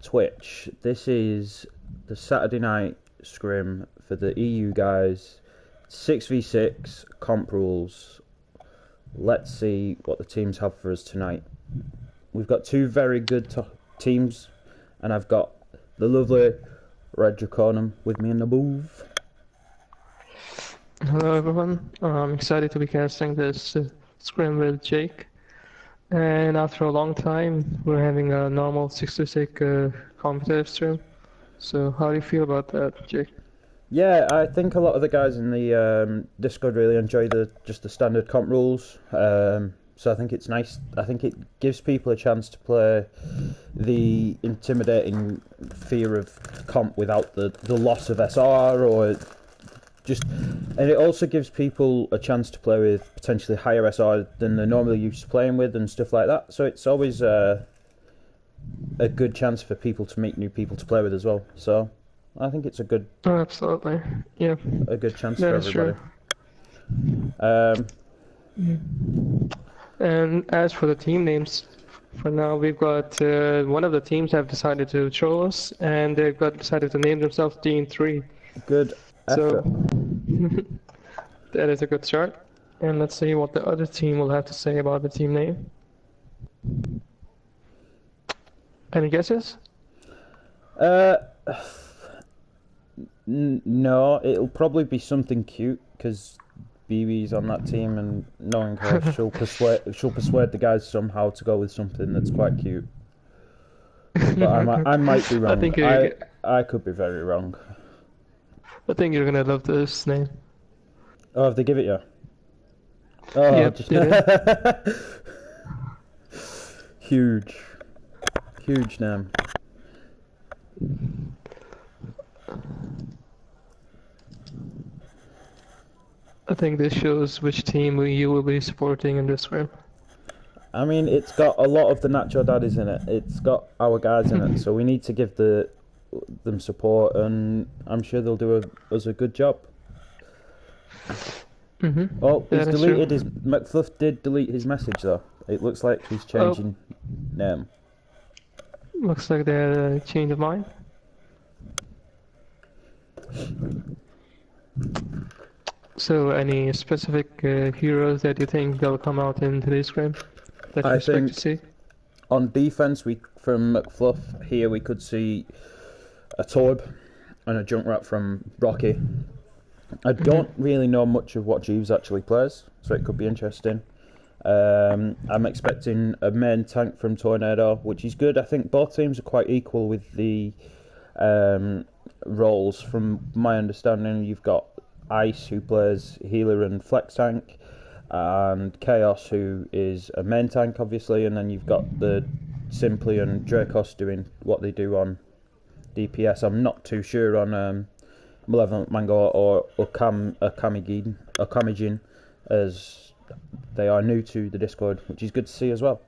Twitch. This is the Saturday night scrim for the EU guys. 6v6 comp rules. Let's see what the teams have for us tonight. We've got two very good teams, and I've got the lovely Red Draconum with me in the booth. Hello everyone, I'm excited to be casting this scrim with Jake. And after a long time, we're having a normal 6v6 competitive stream. So how do you feel about that, Jake? Yeah, I think a lot of the guys in the Discord really enjoy just the standard comp rules. So I think it's nice. I think it gives people a chance to play the intimidating fear of comp without the loss of SR or just, and it also gives people a chance to play with potentially higher SR than they're normally used to playing with and stuff like that. So it's always a good chance for people to meet new people to play with as well. So I think it's a good, absolutely, yeah, a good chance that for everybody. And as for the team names, for now we've got one of the teams have decided to troll us, and they've decided to name themselves Team 3. Good effort. So that is a good start. And let's see what the other team will have to say about the team name. Any guesses? No, it'll probably be something cute because BB's on that team, and knowing her, she'll persuade the guys somehow to go with something that's quite cute. But I might be wrong. I could be very wrong. I think you're gonna love this name. Oh, have they give it you? Oh, yep, huge name. I think this shows which team you will be supporting in this round. I mean, it's got a lot of the Nacho Daddies in it. It's got our guys in it, so we need to give them support, and I'm sure they'll do us a good job. Oh, he's deleted his... McFluff did delete his message though. It looks like he's changing name. Looks like they had a change of mind. So, any specific heroes that you think they'll come out in today's game that you expect to see? On defense, from McFluff here we could see a Torb and a Junkrat from Rocky. I don't really know much of what Jeeves actually plays, so it could be interesting. I'm expecting a main tank from Tornado, which is good. I think both teams are quite equal with the roles. From my understanding, you've got Ice, who plays healer and flex tank, and Chaos, who is a main tank, obviously, and then you've got the Simply and Dracos doing what they do on DPS. I'm not too sure on Malevolent Mango or Okamijin, as they are new to the Discord, which is good to see as well.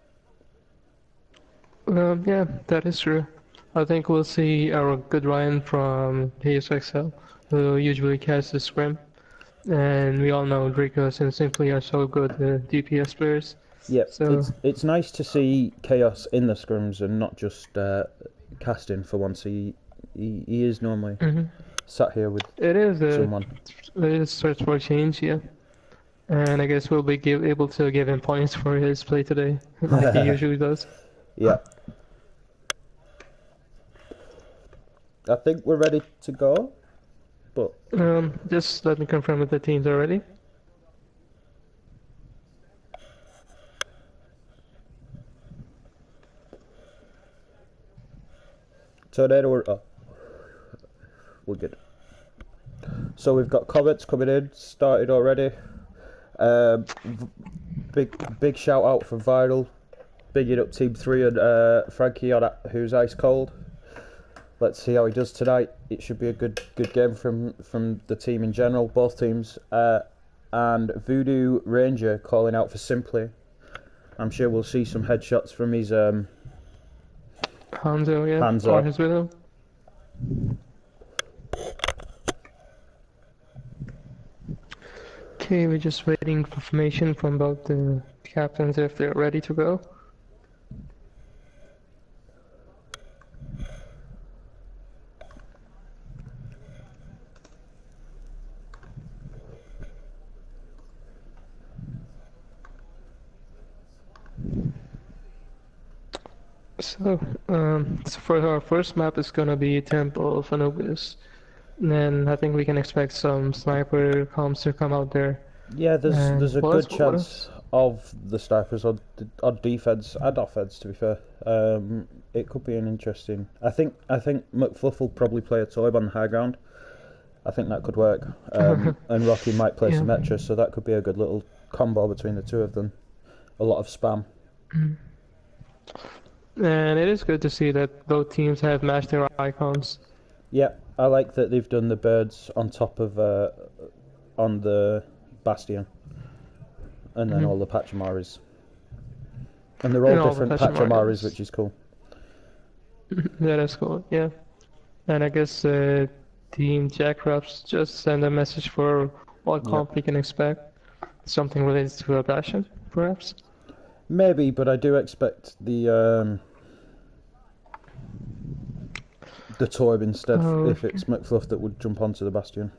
Yeah, that is true. I think we'll see our good Ryan from PSXL, who usually casts the Scrim. And we all know Dracos and Simply are so good DPS players. Yeah, so it's nice to see Chaos in the scrims and not just casting for once. He is normally sat here with someone. It is search for a change, yeah. And I guess we'll be able to give him points for his play today, like he usually does. Yeah. I think we're ready to go, but... just let me confirm if the teams are ready. Tornado, we're good. So we've got comments coming in, started already. Big shout out for Viral, bigging up Team 3 and Frankie on who's ice cold. Let's see how he does tonight. It should be a good game from the team in general, both teams. And Voodoo Ranger calling out for Simply. I'm sure we'll see some headshots from his Hanzo, yeah, Hanzo. or his widow. Okay, we're just waiting for information from both the captains if they're ready to go. So for our first map, it's gonna be Temple of Anubis. And then I think we can expect some sniper comms to come out there. Yeah, there's a good What chance else? of the snipers on defense and offense. To be fair, it could be an interesting. I think McFluff will probably play a Toib on the high ground. I think that could work. And Rocky might play Yeah. Symmetra, so that could be a good little combo between the two of them. A lot of spam. And it is good to see that both teams have matched their icons. Yeah, I like that they've done the birds on top of on the Bastion, and then all the Pachamaris. And they're And all all the different Pachamaris. Pachamaris, which is cool. Yeah, that's cool. Yeah. And I guess Team Jackraps just send a message for what comp we can expect. Something related to a Bastion, perhaps? Maybe, but I do expect the Torb instead, if it's McFluff that would jump onto the Bastion.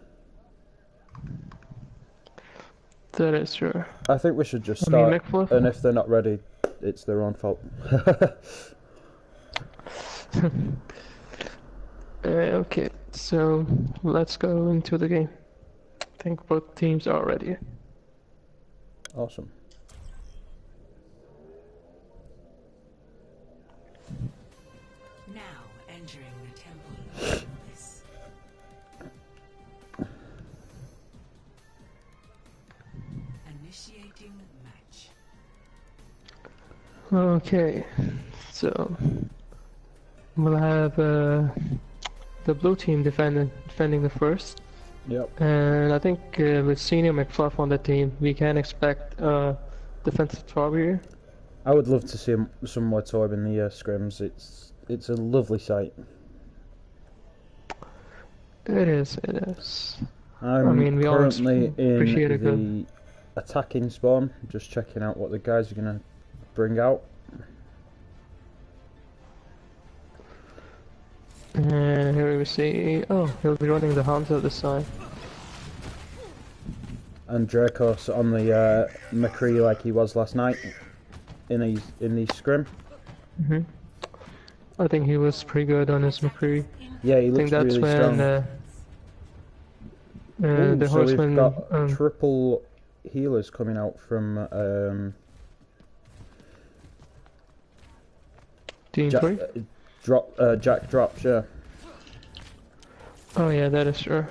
That is true. I think we should just I mean, start, McFluff- and if they're not ready, it's their own fault. Okay, so let's go into the game. I think both teams are ready. Awesome. Now entering the Temple of Anubis. Initiating match. Okay, so we'll have the blue team defending the first. Yep. And I think with Senior McFluff on the team, we can expect defensive trouble here. I would love to see some more Torb in the scrims. It's a lovely sight. It is, it is. I'm we always currently appreciate a in the good- attacking spawn, just checking out what the guys are going to bring out. And here we see, oh, he'll be running the Hanzo this side. And Draco's on the McCree like he was last night in the scrim. I think he was pretty good on his McCree. Yeah, he I think looks that's really when strong. Ooh, the so we've horseman got triple healers coming out from team Jack, 3. Jack drops. Yeah. Oh yeah, that is true.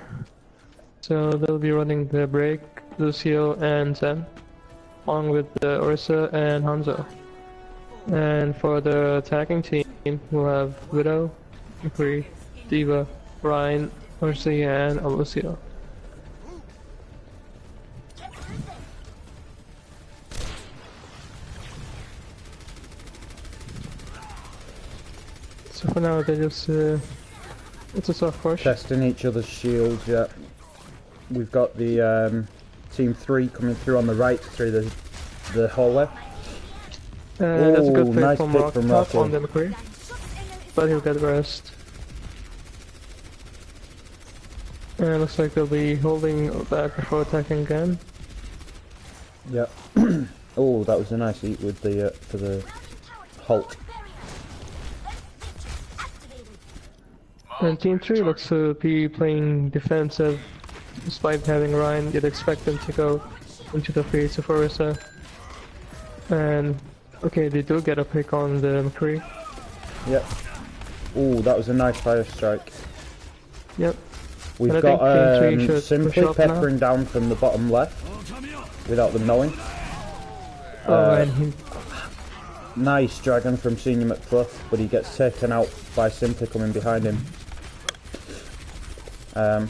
So they'll be running the break, Lucio and Zen, along with Orisa and Hanzo. And for the attacking team, we'll have Widow, McCree, Diva, Ryan, Orsi, and Lucio. So for now, they just it's a soft push. Testing each other's shields. Yeah. We've got the team 3 coming through on the right through the hallway. That's a good Ooh, pick nice from pick Rock from top Rocky. on the McCree, but he'll get rest. And looks like they'll be holding back before attacking again. Yep. Oh, that was a nice eat with the for the halt. And Team 3 looks to be playing defensive, despite having Ryan. You'd expect them to go into the face of Orisa. And okay, they do get a pick on the McCree. Yep. Oh, that was a nice fire strike. Yep. We've And I got think Team 3 should Simply push up now. peppering down from the bottom left without them knowing. And he, Nice dragon from Senior McFluff, but he gets taken out by Simply coming behind him. And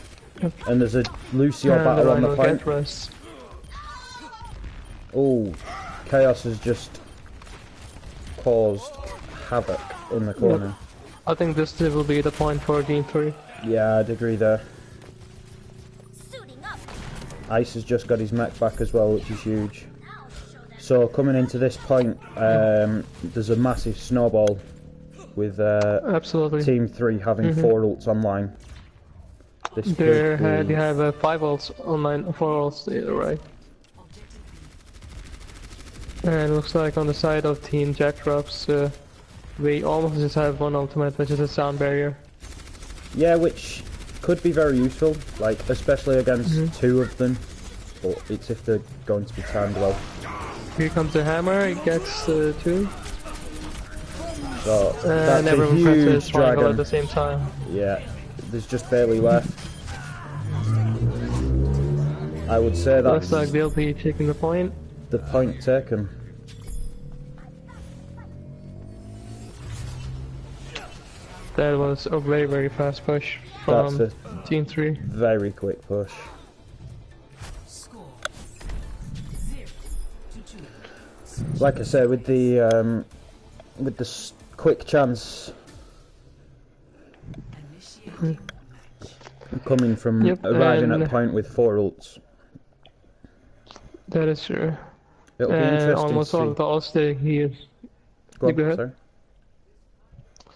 there's a Lucio and battle on Ryan the will point. get rest. Oh, Chaos has just caused havoc in the corner. I think this will be the point for Team 3. Yeah, I'd agree there. Ice has just got his mech back as well, which is huge. So coming into this point, there's a massive snowball with Absolutely. Team 3 having 4 ults online. This They could be... have 5 ults online, 4 ults there, right? And it looks like on the side of Team Jackraps, we almost just have one ultimate, which is a sound barrier. Yeah, which could be very useful, like especially against two of them. But it's if they're going to be timed well. Here comes the hammer, it gets two. So And that's a everyone presses huge triangle dragon. at the same time. Yeah, there's just barely left. I would say Looks that's like they'll be taking the point. the point taken. That was a very, very fast push from That's Team 3. Very quick push. Score 0-2. Like I say, with the quick chance Initiating coming from Yep, arriving and at point with 4 ults, that is true. it'll be And interesting almost to all see. of the ults they use. Go You on, go ahead. sorry.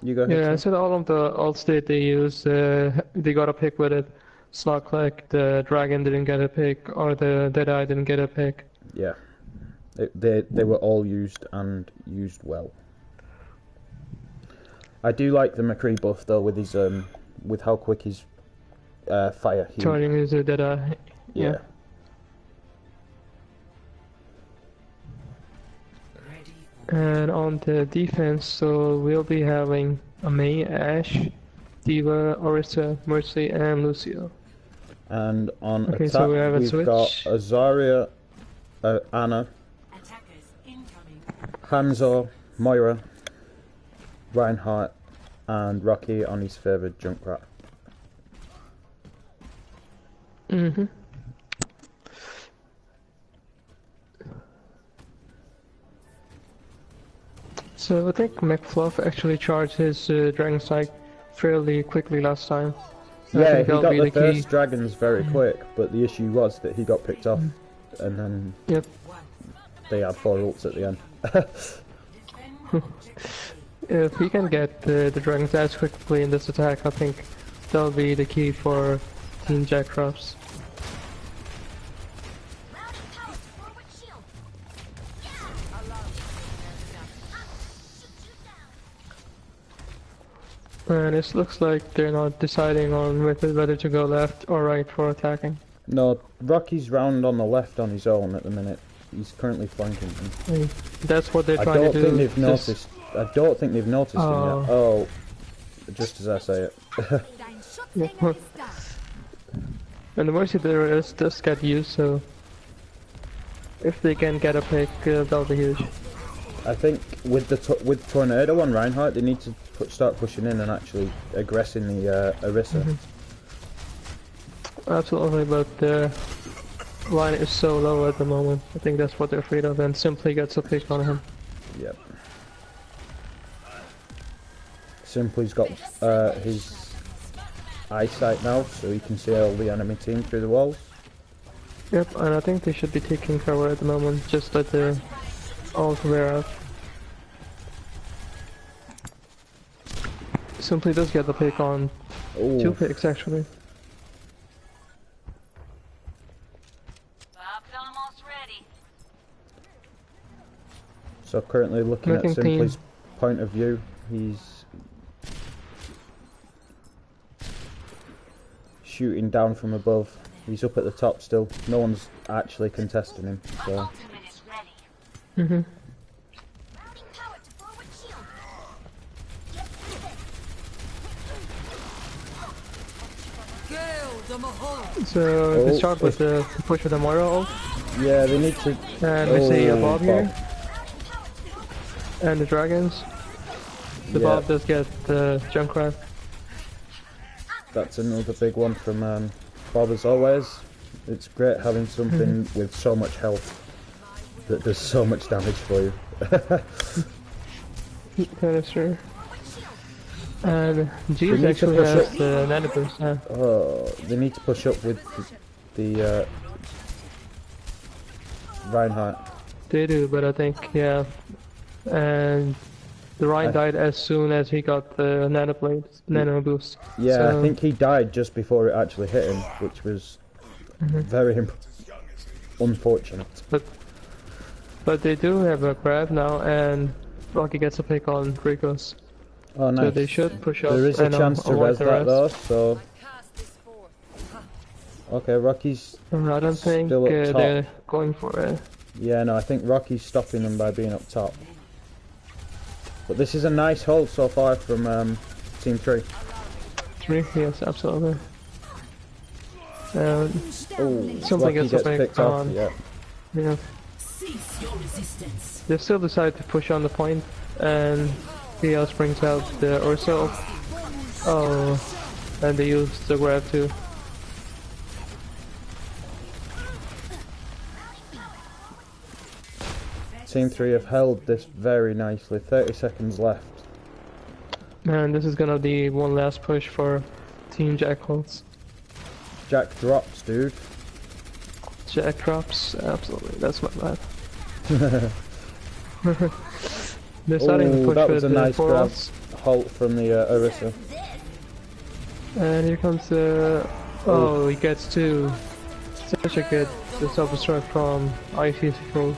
You go ahead. Yeah, I sorry. said all of the ults that they use, they got a pick with it. It's not like the dragon didn't get a pick or the Deadeye didn't get a pick. Yeah, they were all used and used well. I do like the McCree buff though, with his with how quick his fire heat. Charging is a Deadeye. Yeah. ready. And on the defense, so we'll be having a Mei, Ashe, Diva, Orisa, Mercy, and Lucio. And on Okay, attack, so we have a we've switch. got Azaria, Anna, Attackers incoming. Hanzo, Moira, Reinhardt, and Rocky on his favoured Junkrat. Mm-hmm. So I think McFluff actually charged his Dragon Strike fairly quickly last time. I Yeah, think he that'll got be the the key. first dragons very quick, but the issue was that he got picked off, and then Yep. they had 4 ults at the end. If he can get the Dragon's Dash quickly in this attack, I think that'll be the key for Team Jackrabbits. And it looks like they're not deciding on whether to go left or right for attacking. No, Rocky's round on the left on his own at the minute. He's currently flanking him. And that's what they're I trying don't to do. think they've Just- noticed. I don't think they've noticed him Oh. yet. Oh, just as I say it. And the mercy there is just get used, so if they can get a pick, that'll be huge. I think with the with Tornado on Reinhardt, they need to start pushing in and actually aggressing the Orisa. Absolutely, but the line is so low at the moment. I think that's what they're afraid of, and simply gets a pick on him. Yep. Simply's got his eyesight now, so he can see all the enemy team through the walls. Yep, and I think they should be taking cover at the moment, just let the ult wear out. Simply does get the pick on 2 Ooh, picks actually. Bob's almost ready. so currently looking at Nothing Simply's point of view, he's shooting down from above. He's up at the top still. No one's actually contesting him. So Ultimate is ready. Mm-hmm. So they Oh, start with the push with the Moira ult, yeah, they need to. and we see a Oh, Bob here, Bob. and the dragons. The Yeah. Bob does get the Junkrat. That's another big one from Bob as always. It's great having something with so much health that does so much damage for you. That is true. And Jeeves need to actually push has it. the nanoboost now. Oh, they need to push up with the Reinhardt. They do, but I think, yeah. And the Ryan died as soon as he got the nano boost. Yeah, So- I think he died just before it actually hit him, which was very unfortunate. But they do have a grab now, and Rocky gets a pick on Ricos. Oh, So nice. they should push up There is a and chance to avoid res the that rest. though, so... Okay, Rocky's I don't think still up top. they're going for it. Yeah, no, I think Rocky's stopping them by being up top. But this is a nice hold so far from Team 3. 3? Yes, absolutely. Oh, Something Rocky gets gets a pick picked off, on. yeah. Yeah. They still decide to push on the point, and Chaos brings out the Urso. Oh, and they use the grab too. Team 3 have held this very nicely. 30 seconds left. And this is gonna be one last push for Team Jackals. Jack drops, dude. Jack drops, absolutely, that's my bad. They're starting to push that with was a the nice grab. balls. Halt from the Orisa. And here comes the... Oh, he gets two. Such a good self-destruct from IT Control.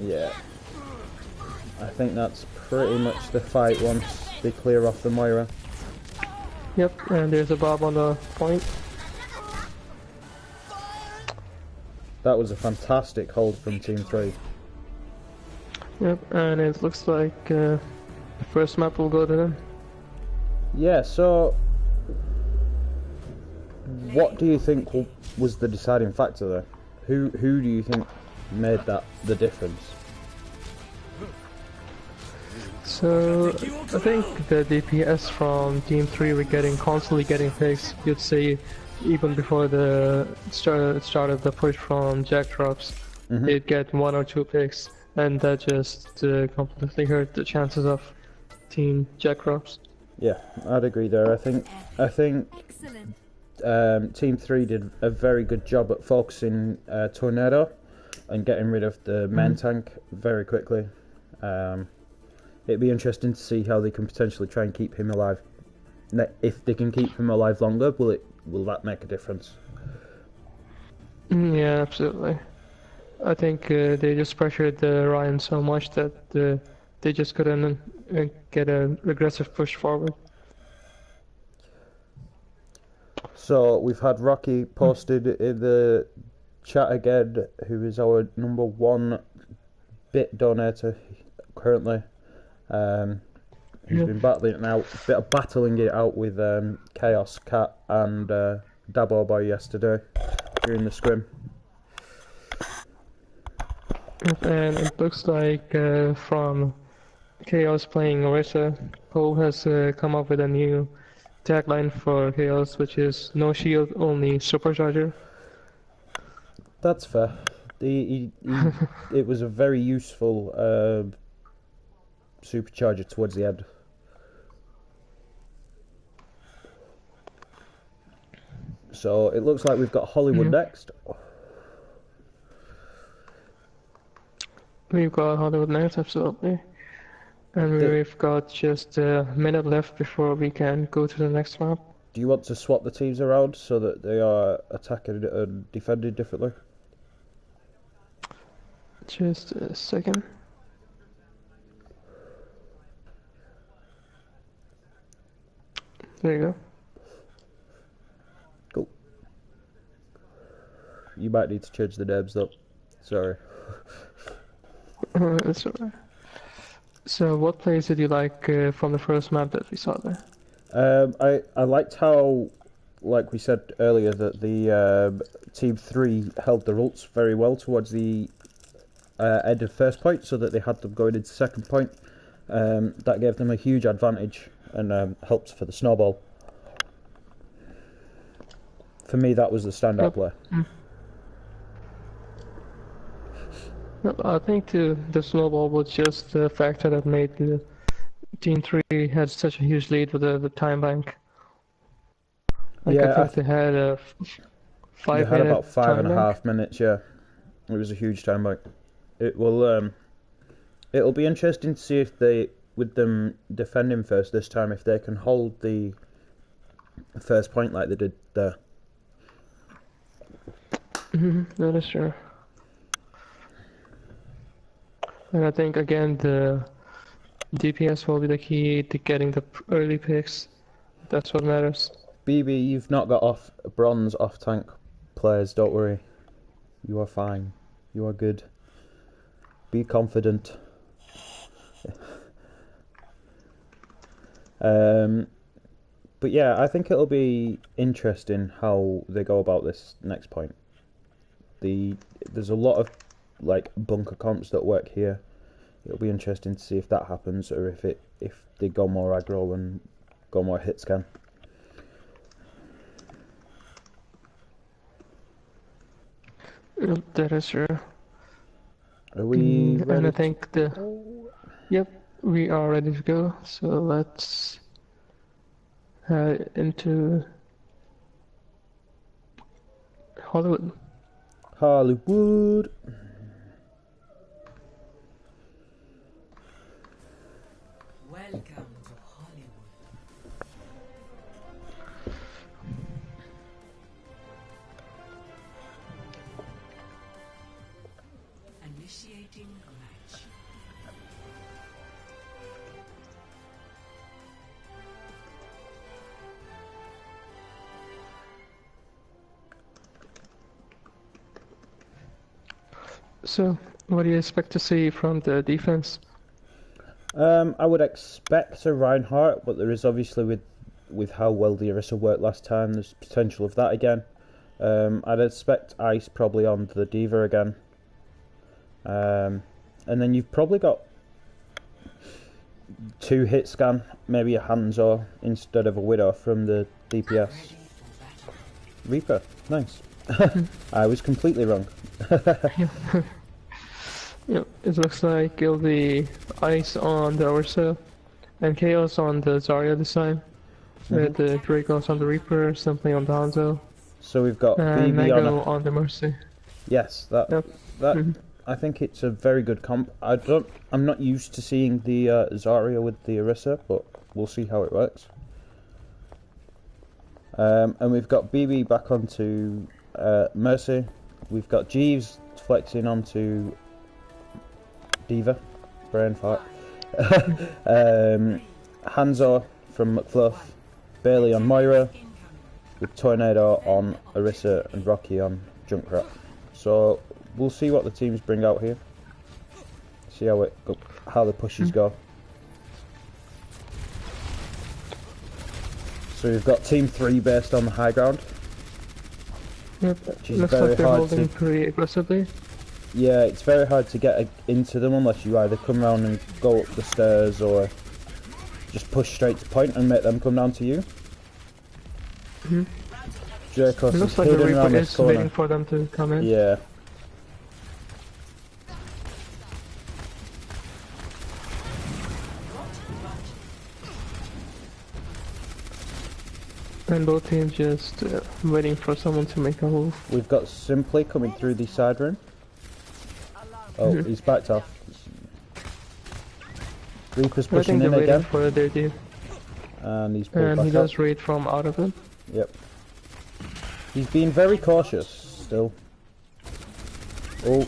Yeah. I think that's pretty much the fight once they clear off the Moira. Yep, and there's a Bob on the point. That was a fantastic hold from Team 3. Yep, and it looks like the first map will go to them. Yeah, so... What do you think was the deciding factor there? Who do you think made that the difference? So, I think the DPS from Team 3 were constantly getting picks. You'd say even before the start of the push from Jack drops, they'd get 1 or 2 picks, and that just completely hurt the chances of Team Jack drops. Yeah, I'd agree there. I think Team 3 did a very good job at focusing Tornado and getting rid of the main tank very quickly. It'd be interesting to see how they can potentially try and keep him alive. If they can keep him alive longer, will that make a difference? Yeah, absolutely. I think they just pressured Ryan so much that they just couldn't get an aggressive push forward. So we've had Rocky posted in the chat again, who is our #1 bit donator currently. He's been battling it out with Chaos Cat and Dabo Boy yesterday during the scrim. And it looks like from Chaos playing Orisa, Cole has come up with a new tagline for Chaos, which is no shield, only supercharger. That's fair. It was a very useful supercharger towards the end. So it looks like we've got Hollywood next. We've got Hollywood next, absolutely. And we've got just a minute left before we can go to the next map. Do you want to swap the teams around so that they are attacking and defending differently? Just a second. There you go. Cool. You might need to change the names though. Sorry. That's alright. So what plays did you like from the first map that we saw there? I liked how, like we said earlier, that the Team 3 held their ults very well towards the end of first point, so that they had them going into second point. That gave them a huge advantage and helped for the snowball. For me, that was the standout play. I think the snowball was just the factor that made the Team 3 had such a huge lead with the time bank. Like Yeah, I think they had a 5 They had minute about 5.5 bank. minutes. Yeah, it was a huge time bank. It will it'll be interesting to see if they, with them defending first this time, if they can hold the first point like they did there. That is true. And I think again the DPS will be the key to getting the early picks. That's what matters. BB, you've not got off bronze off tank players, don't worry. You are fine. You are good. Be confident. But yeah, I think it'll be interesting how they go about this next point. There's a lot of like bunker comps that work here. It'll be interesting to see if that happens, or if they go more aggro and go more hit scan. That is true. Are we ready? And I think yep, we are ready to go. So let's head into Hollywood. Hollywood. Welcome to Hollywood. Initiating match. So, what do you expect to see from the defense? I would expect a Reinhardt, but there is obviously with how well the Orisa worked last time, there's potential of that again. I'd expect Ice probably on the Diva again. And then you've probably got 2 hit scan, maybe a Hanzo instead of a Widow from the DPS. Reaper, nice. I was completely wrong. Yep, it looks like it'll be Ice on the Orisa and Chaos on the Zarya this time. With the Dracos on the Reaper, Simply on the Hanzo, So we've got and BB Mango on on the Mercy. Yes, that I think it's a very good comp. I'm not used to seeing the Zarya with the Orisa, but we'll see how it works. And we've got BB back onto Mercy. We've got Jeeves flexing onto Diva, brain fart. Hanzo from McFluff, Bailey on Moira, with Tornado on Orisa and Rocky on Junkrat. So we'll see what the teams bring out here. See how the pushes go. So we've got Team 3 based on the high ground. Yep, Which is looks very like they're hard holding to, pretty aggressively. yeah, it's very hard to get into them unless you either come around and go up the stairs or just push straight to point and make them come down to you. Jericho It is looks like the hidden around Reaper this is corner. waiting for them to come in. Yeah. And both teams just waiting for someone to make a move. We've got Simply coming through the side room. Oh, he's backed off. Reaper's I pushing think they're in waiting again. for their team. And he's pulled And back he up. does raid from out of it. Yep. He's being very cautious still. Oh,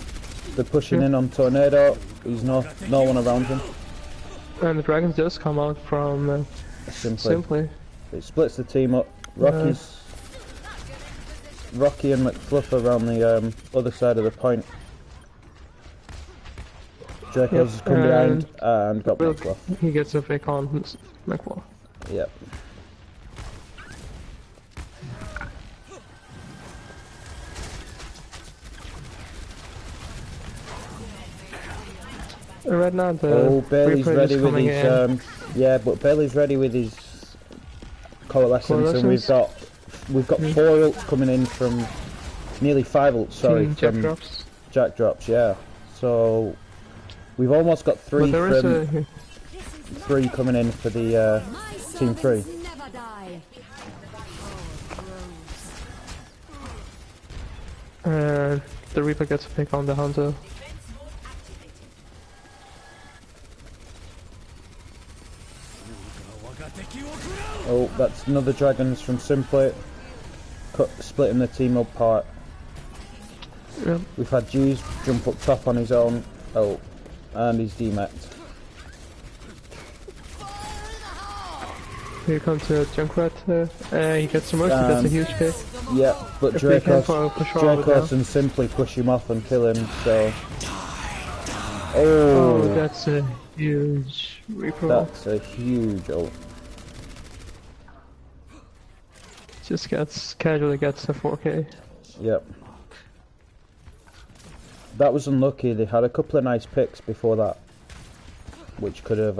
they're pushing in on Tornado. There's no one around him. And the Dragons just come out from Simply. It splits the team up. Rocky and McFluff around the other side of the point. Jericho's has come behind and got McFluff. He gets a fake on McFluff. Yep. Right now the Bailey's Reaper ready is with coming his in. yeah, but Bailey's ready with his coalescence, and we've got 4 ults coming in from nearly 5 ults, sorry, Jack from drops. Jack drops, yeah. So we've almost got 3 But there is from 3 coming in for the Team 3. And the Reaper gets a pick on the Hunter. Oh, that's another Dragons from Simply. Splitting the team apart. Yep. We've had Jeeves jump up top on his own. Oh, And he's demeched. Here comes a Junkrat. He gets some mercy. That's a huge pick. Yeah, but If they can Dracos and Simply push him off and kill him, so... Oh, that's a huge Reaper ult. That's a huge ult. Just casually gets a 4k. Yep. That was unlucky. They had a couple of nice picks before that, which could have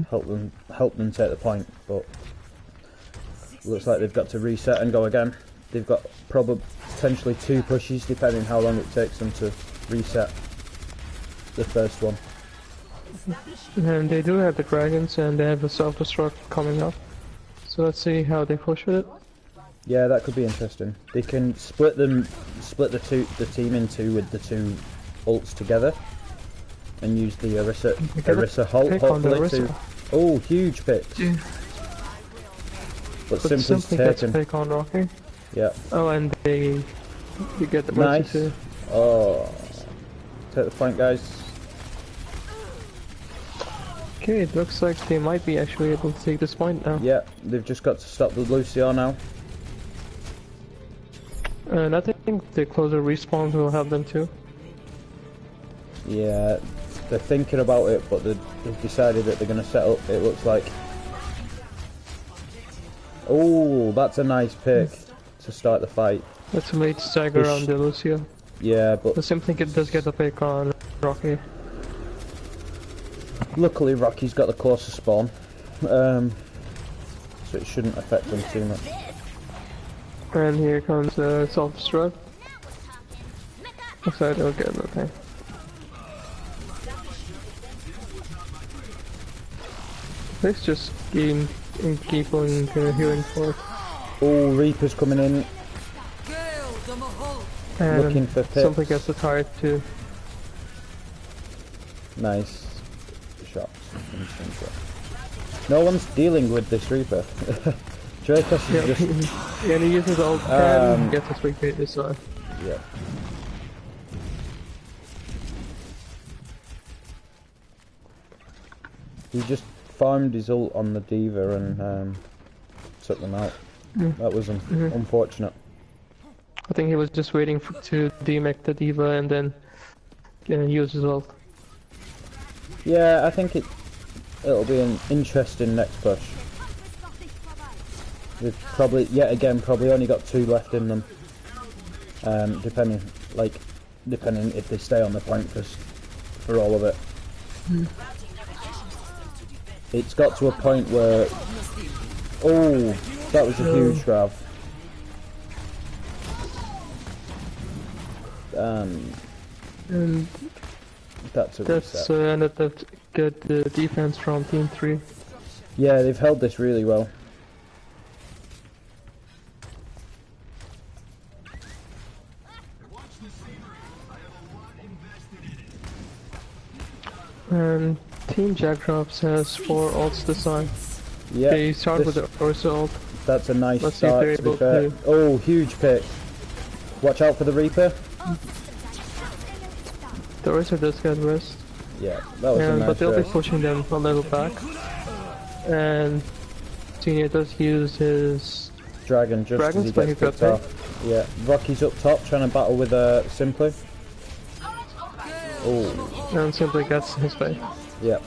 helped them take the point, but looks like they've got to reset and go again. They've got probably potentially 2 pushes, depending how long it takes them to reset the first one. And they do have the dragons, and they have a self-destruct coming up. So let's see how they push with it. Yeah, that could be interesting. They can split the team in two with the 2 ults together, and use the Orisa hopefully to. Oh, huge picks. Yeah. But Simply's gets taken. pick on Rocky. Yeah. Oh, and you get the Nice. mercy too. Oh, take the point, guys. Okay, it looks like they might be actually able to take this point now. Yeah, they've just got to stop the Lucio now. And I think the closer respawns will help them too. Yeah, they're thinking about it, but they've decided that they're going to set up, it looks like. Oh, that's a nice pick to start the fight. That's a late stagger on the Lucio. Yeah, but The Simply does get a pick on Rocky. luckily Rocky's got the closer spawn, so it shouldn't affect them too much. And here comes the self-destruct. Looks like they'll get nothing. Let's just keep on healing for it. Oh, Reaper's coming in, And looking for picks. Simply gets the turret too. Nice shots. No one's dealing with this Reaper. Dracos Yeah, is just... and he uses ult and gets a 3k this time. Yeah. He just farmed his ult on the D.Va and took them out. That was unfortunate. I think he was just waiting to demech the D.Va and then use his ult. Yeah, I think it'll be an interesting next push. They've probably, yet again, probably only got 2 left in them. Depending if they stay on the point for all of it. It's got to a point where, oh, that was a huge grab. And That's a that's reset. ended up good defense from Team 3. Yeah, they've held this really well. And Team Jackdrops has 4 ults this time. Yeah, They start with the Orisa ult. that's a nice Let's see if start, they're to be able fair. to- Oh, huge pick. Watch out for the Reaper. The Orisa does get rest. Yeah, that was a nice but they'll be rest. pushing them a little back. And Senior does use his Dragon just as Dragons, he but gets he got picked hit. off. Yeah, Rocky's up top trying to battle with Simply. Oh, and Simply gets his way. yeah.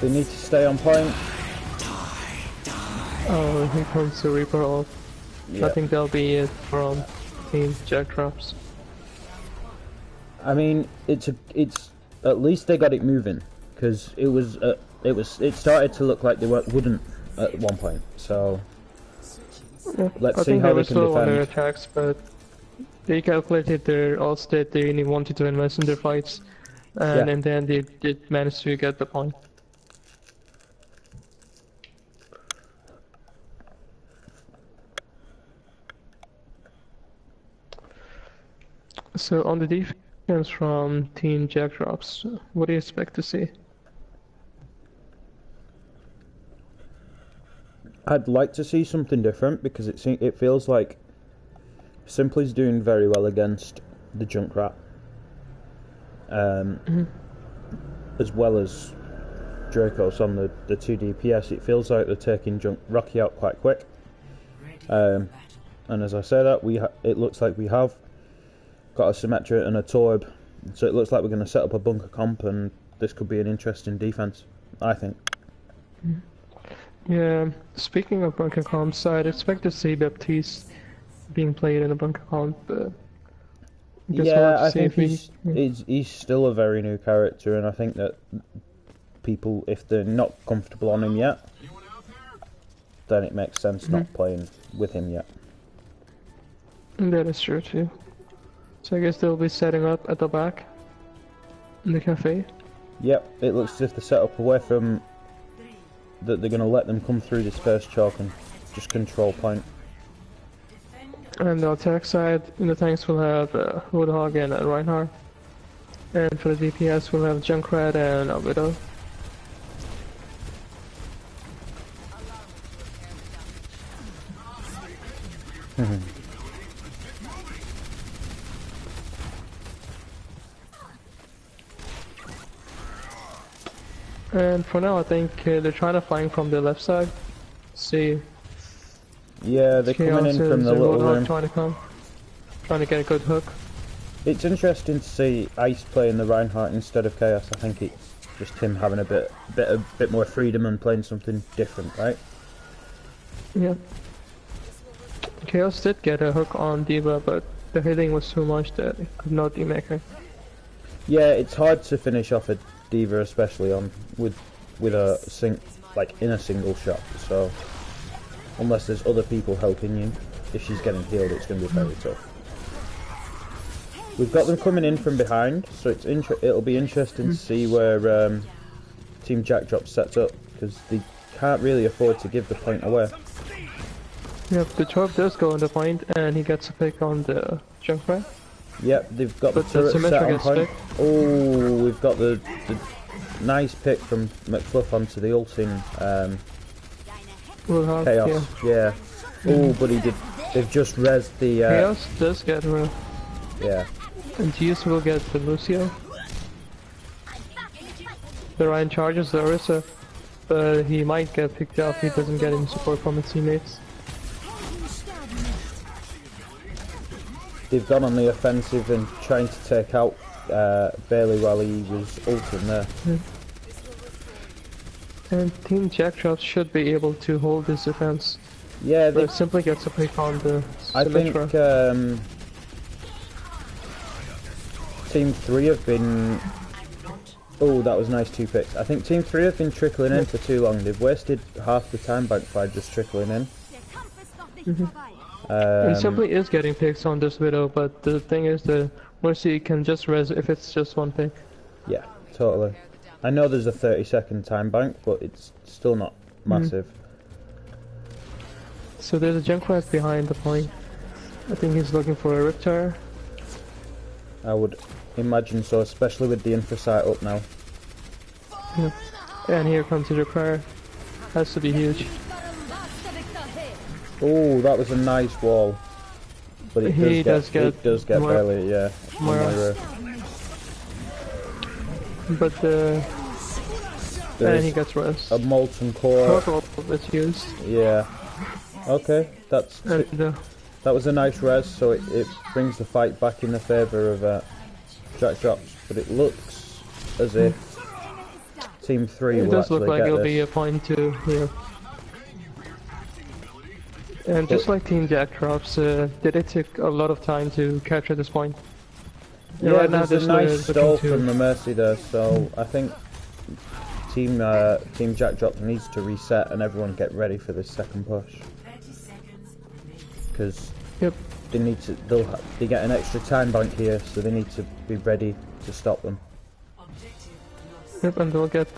They need to stay on point. Oh, here comes the Reaper ult. Yeah. I think that'll be it from Team Jackdrops. I mean, it's at least they got it moving, because it started to look like they wouldn't at one point. So Yeah, let's I see think how they they were can slow on their defend. attacks, but they calculated their ults that they really wanted to invest in their fights, and, Yeah. and then they did manage to get the point. So on the defense from Team Jackdrops, what do you expect to see? I'd like to see something different, because it feels like Simply's doing very well against the Junkrat. as well as Dracos on the 2 DPS. It feels like they're taking Rocky out quite quick. And as I say that, it looks like we have got a Symmetra and a Torb, so it looks like we're going to set up a bunker comp, and this could be an interesting defense, I think. Yeah, speaking of bunker comps, I'd expect to see Baptiste being played in a bunker comp. Yeah, I think he's still a very new character, and I think that people, if they're not comfortable on him yet, then it makes sense not playing with him yet. That is true too. So I guess they'll be setting up at the back in the cafe. Yep, it looks as if the setup away from that they're going to let them come through this first choke and just control point. And the attack side, in the tanks we'll have Woodhog and Reinhardt. And for the DPS we'll have Junkrat and a Widow. And for now I think they're trying to flank from the left side. See. Yeah, they're coming in from the little room. Trying to get a good hook. It's interesting to see Ice playing the Reinhardt instead of Chaos. I think it's just him having a bit more freedom and playing something different, right? Yeah. Chaos did get a hook on D.Va, but the hitting was too much that it could not demake her. Yeah, it's hard to finish off a D.Va, especially with a in a single shot. So unless there's other people helping you, if she's getting healed, it's going to be very tough. We've got them coming in from behind, so it'll be interesting to see where Team Jackdrop sets up, because they can't really afford to give the point away. Yep, the Torb does go on the point, and he gets a pick on the Junkrat. Yep, they've got the turret set on point. Oh, we've got the nice pick from McFluff onto the ulting Chaos. Yeah. Oh, but they've just rezzed the... Chaos does get her. Yeah. And Geus will get the Lucio. The Ryan charges the Orisa, but he might get picked up if he doesn't get any support from his teammates. They've gone on the offensive and trying to take out Bailey while he was ulting there. And Team Jackdrop should be able to hold this defense. Yeah, they simply gets a pick on the I think Team 3 have been... Oh, that was nice 2 picks. I think Team 3 have been trickling in for too long. They've wasted half the time bank by just trickling in. And Simply is getting picks on this Widow, but the thing is that Mercy can just res if it's just 1 pick. Yeah, totally. I know there's a 30-second time bank, but it's still not massive. So there's a Junkrat behind the point. I think he's looking for a Riptire. I would imagine so, especially with the Infrasight up now. Yeah. And here comes the Riptire. Has to be huge. Oh, that was a nice wall. But it does get barely, yeah. But and he gets res. A molten core. That's used. Yeah. Okay, that was a nice res, so it brings the fight back in the favour of Jackdrops, but it looks as if Team 3 will actually get this. It does look like it'll be a point 2 here. And just like Team Jackdrops, it took a lot of time to capture this point. Yeah, right now there's a nice stall from the Mercy there, so I think Team Jackdrops needs to reset and everyone get ready for this second push. Because they get an extra time bank here, so they need to be ready to stop them. Yep, and they'll get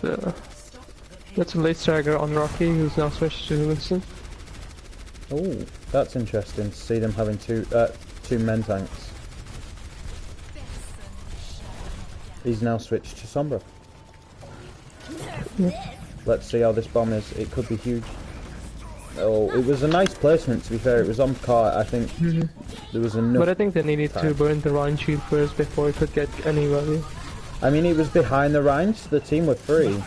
that's a late stagger on Rocky, who's now switched to Winston. Oh, that's interesting to see them having two men tanks. He's now switched to Sombra. Yeah. Let's see how this bomb is. It could be huge. Oh, it was a nice placement, to be fair. It was on cart. I think there was enough. But I think they needed to burn the Rhine shield first before it could get any value. I mean, he was behind the Rhines. The team were free,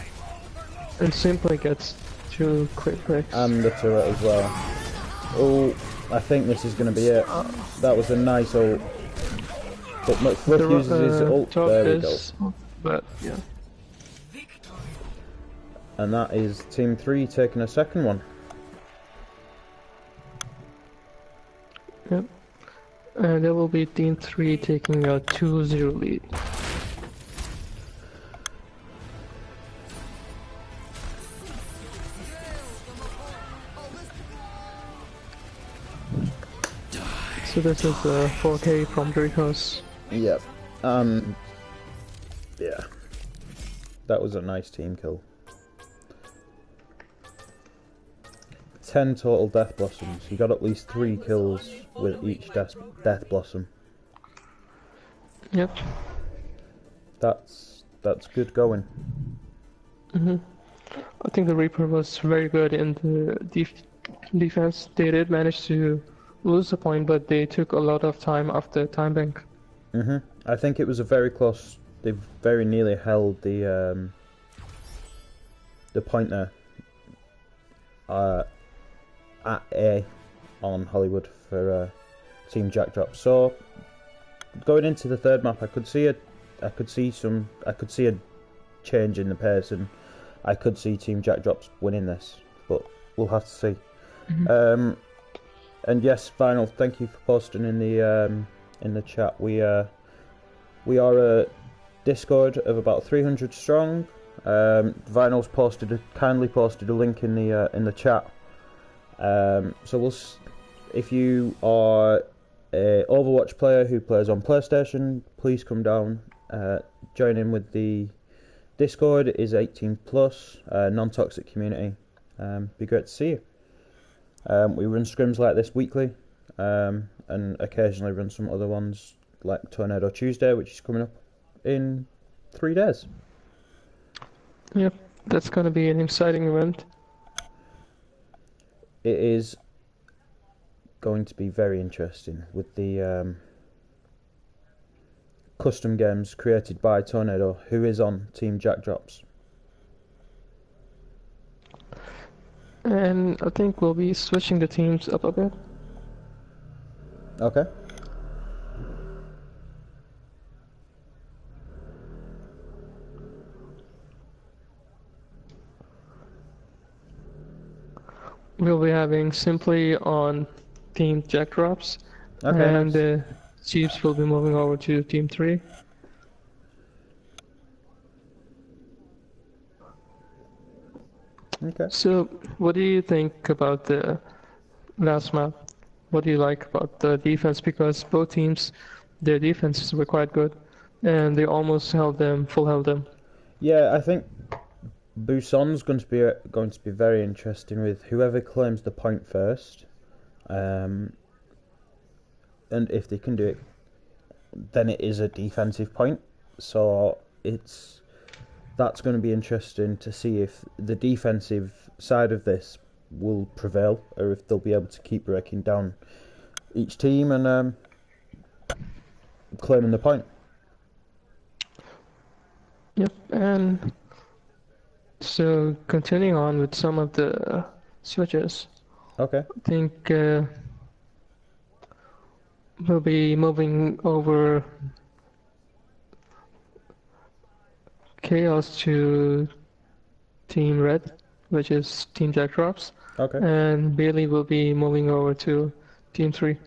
And simply gets 2 quick breaks. and the turret as well. Oh, I think this is going to be it. That was a nice ult. But McFluff uses his ult. There we go. But yeah. And that is Team 3 taking a second one. Yep. And there will be Team 3 taking a 2-0 lead. So this is 4K from Dracos. Yep. Yeah. That was a nice team kill. 10 total Death Blossoms. You got at least 3 kills with each Death Blossom. Yep. That's good going. I think the Reaper was very good in the defense. They did manage to lose a point, but they took a lot of time after time bank. I think it was a very close. They very nearly held the point there. At A on Hollywood for Team Jackdrop. So going into the third map, I could see a change in the pace, and I could see Team Jackdrops winning this, but we'll have to see. And yes, Final, thank you for posting in the chat. We are a Discord of about 300 strong. Vinyl's kindly posted a link in the chat. So if you are a Overwatch player who plays on PlayStation, please come down, join in with the Discord. It is 18 plus, non-toxic community. Be great to see you. We run scrims like this weekly, and occasionally run some other ones like Tornado Tuesday, which is coming up in 3 days. Yep, that's gonna be an exciting event. It is going to be very interesting with the custom games created by Tornado, who is on Team Jackdrops. And I think we'll be switching the teams up a bit. Okay. We'll be having Simply on Team Jackdrops, Okay, and nice. the Chiefs will be moving over to Team 3. Okay. So, what do you think about the last map? What do you like about the defense? Because both teams, their defenses were quite good, and they almost held them, full held them. Yeah, I think Buson's going to be very interesting with whoever claims the point first, and if they can do it, then it is a defensive point. So that's going to be interesting to see if the defensive side of this will prevail, or if they'll be able to keep breaking down each team and claiming the point. Yep, and so continuing on with some of the switches, Okay. I think we'll be moving over Chaos to Team Red, which is Team Jackdrops, Okay. and Bailey will be moving over to Team 3.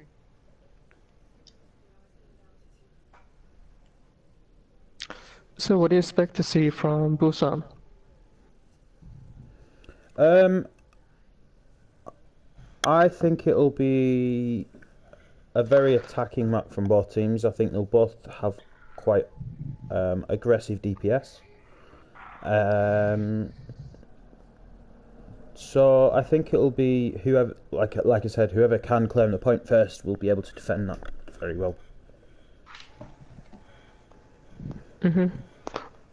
So what do you expect to see from Busan? I think it'll be a very attacking map from both teams. I think they'll both have quite aggressive DPS. So I think it'll be whoever, like I said, whoever can claim the point first will be able to defend that very well. And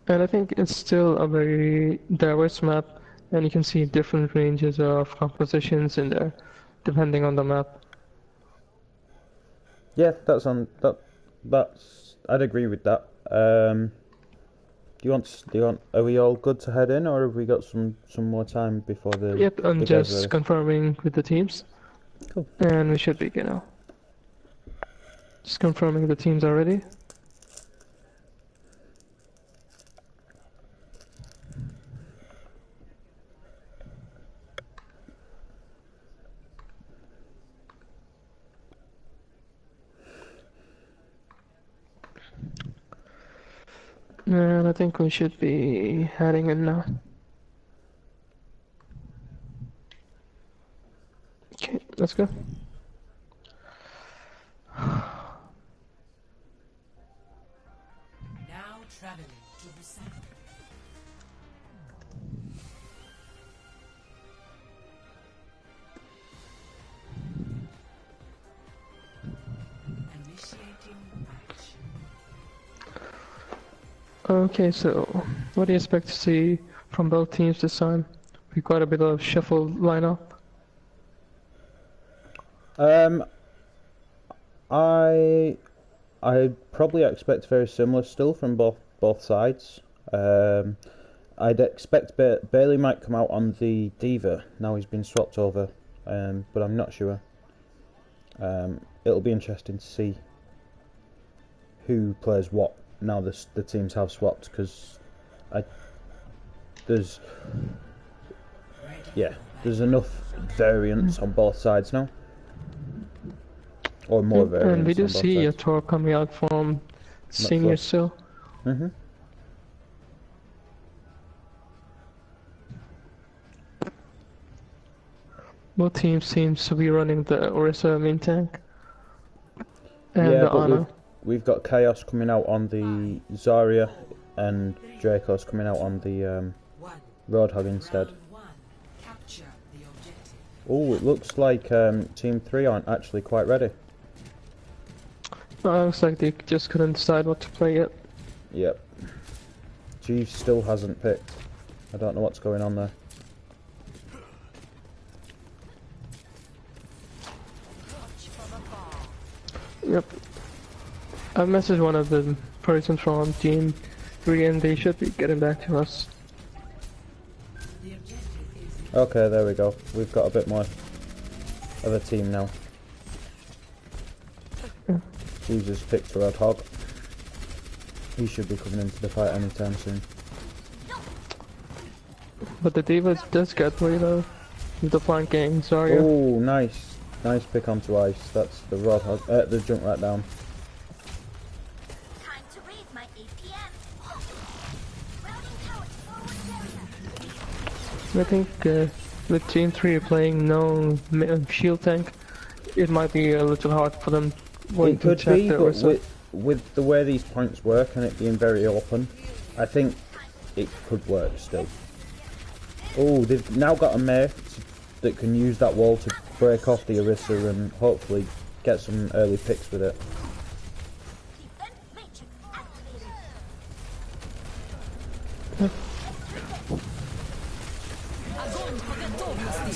I think it's still a very diverse map, and you can see different ranges of compositions in there, depending on the map. Yeah, that's I'd agree with that. Are we all good to head in, or have we got some more time before the? Yep, I'm the guys just ready? confirming with the teams. Cool. And we should begin now. Just confirming the teams are ready. And I think we should be heading in now. Okay, let's go. Now traveling to the center. Initiating match. Okay, so what do you expect to see from both teams this time? We got a bit of shuffled lineup. I probably expect very similar still from both sides. I'd expect Bailey might come out on the Diva now he's been swapped over, but I'm not sure. It'll be interesting to see who plays what now the teams have swapped, because there's enough variance on both sides now. Or more variants. And we do on both see a sides. tour coming out from senior close. still. Mhm. Both teams seems to be running the Orisa main tank. And Yeah, the but Ana. we've got Chaos coming out on the Zarya, and Draco's coming out on the One. Roadhog instead. Round one. Capture the objective. Oh, it looks like Team 3 aren't actually quite ready. Looks like they just couldn't decide what to play yet. Yep. G still hasn't picked. I don't know what's going on there. Yep. I messaged one of the persons from Team 3 and they should be getting back to us. The objective is Okay, there we go. We've got a bit more of a team now. Jesus picked Roadhog. He should be coming into the fight anytime soon. But the Diva does get through though. The flanking, sorry. Oh, nice. Nice pick onto ice. That's the Roadhog. The jump right down. Time to read my APM. Routing towards forward area. I think with Team 3 playing no shield tank, it might be a little hard for them when It to could check be, the but Orisa. with the way these points work and it being very open, I think it could work still. Oh, they've now got a mate that can use that wall to break off the Orisa and hopefully get some early picks with it. Defense matrix activated.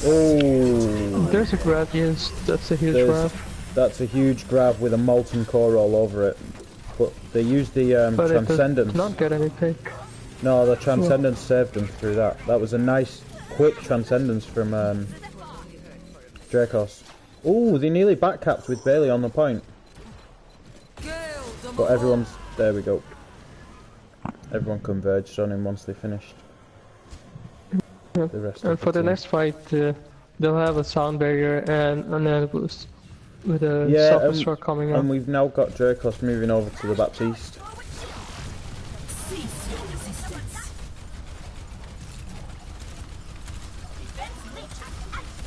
Oh, There's a grab, yes, that's a huge grab. that's a huge grab with a molten core all over it. But they used the But it Transcendence. did not get any pick. No, the Transcendence saved them through that. That was a nice, quick Transcendence from Dracos. Oh, they nearly backcapped with Bailey on the point. But everyone's... There we go. Everyone converged on him once they finished. Yep. The rest And of for the team. next fight, they'll have a sound barrier and an air boost with a Yeah, software struck coming and up. we've now got Dracos moving over to the Baptiste.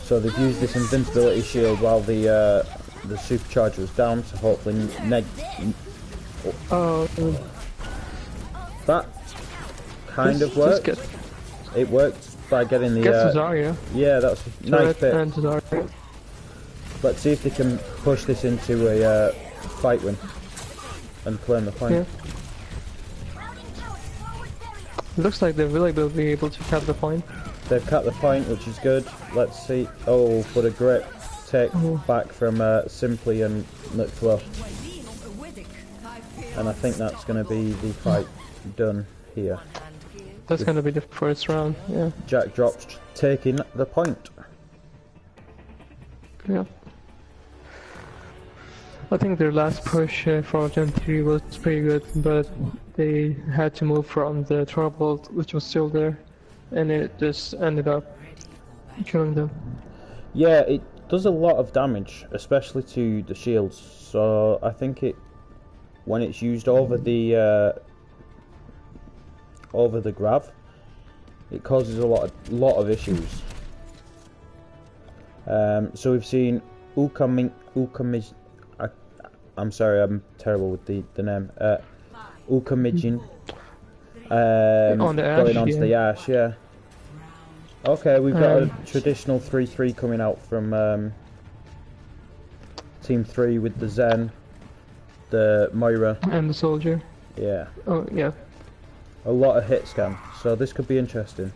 So they've used this invincibility shield while the supercharger was down to hopefully Oh, that kind of just worked. get It worked by getting the Zarya. yeah, that's a nice Turret bit. and Zarya. Let's see if they can push this into a fight win and claim the point. Yeah. Looks like they really will be able to cap the point. They've cut the point, which is good. Let's see. Oh, but a great take back from Simply and Litflow. And I think that's going to be the fight done. here. That's gonna be the first round. Yeah. Jack drops taking the point. Yeah. I think their last push for Gen 3 was pretty good, but they had to move from the Thunderbolt, which was still there, and it just ended up killing them. Yeah, it does a lot of damage, especially to the shields. So I think when it's used over the grav, it causes a lot of issues. So we've seen I'm sorry, I'm terrible with the name. Ukamijin On the Ash, going onto the Ash, yeah. Okay, we've got a traditional 3-3 coming out from Team 3 with the Zen, the Moira. And the Soldier. Yeah. Oh, yeah. A lot of hit scan, so this could be interesting.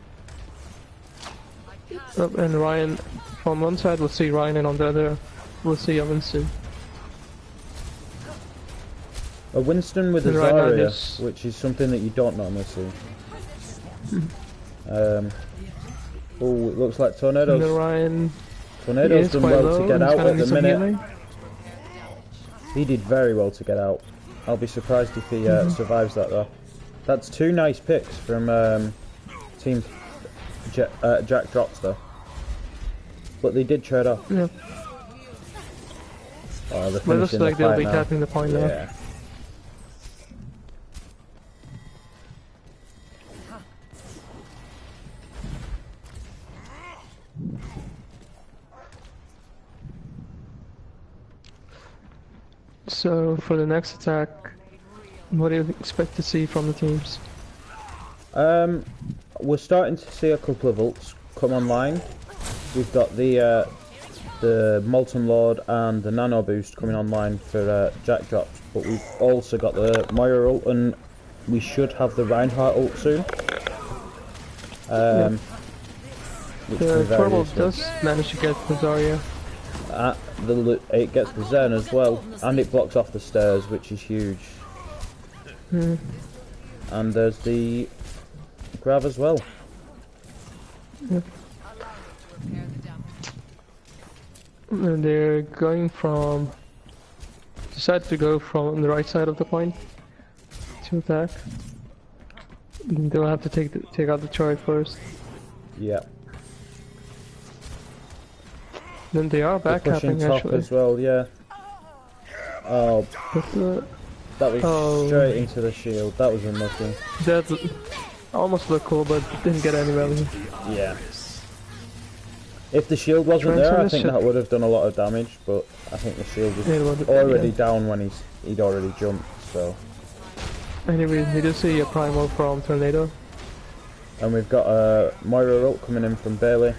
And Ryan, from one side we'll see Ryan, and on the other we'll see Winston. A Winston with a Right now Zarya, this- which is something that you don't normally see. Oh, it looks like And the Tornado's Ryan Tornado's is done quite well low, to get he's out gonna at need the some minute. healing. He did very well to get out. I'll be surprised if he survives that though. That's two nice picks from Team Jack drops though. But they did trade off. Yeah. Oh, they're But it looks finishing like the they'll fight be now. tapping the point now. Yeah. So for the next attack, what do you expect to see from the teams? We're starting to see a couple of ults come online. We've got the Molten Lord and the Nano Boost coming online for Jack drops, but we've also got the Moira ult, and we should have the Reinhardt ult soon. Which will The be very Turbo useful. does manage to get the Zarya. It gets the Zen as well, and it blocks off the stairs, which is huge. And there's the Grav as well. And they're going from... decided to go from the right side of the point to attack. They'll have to take out the turret first. Yeah. Then they are They're back pushing capping top actually. as well, yeah. Oh, But, that was Oh. straight into the shield. That was unlucky. that almost looked cool, but didn't get any value. Yeah. If the shield wasn't there, I Transcendence think should- that would have done a lot of damage, but I think the shield was It would- already yeah. down when he'd already jumped, so. Anyway, we do see a primal from Tornado. And we've got a Moira ult coming in from Bailey.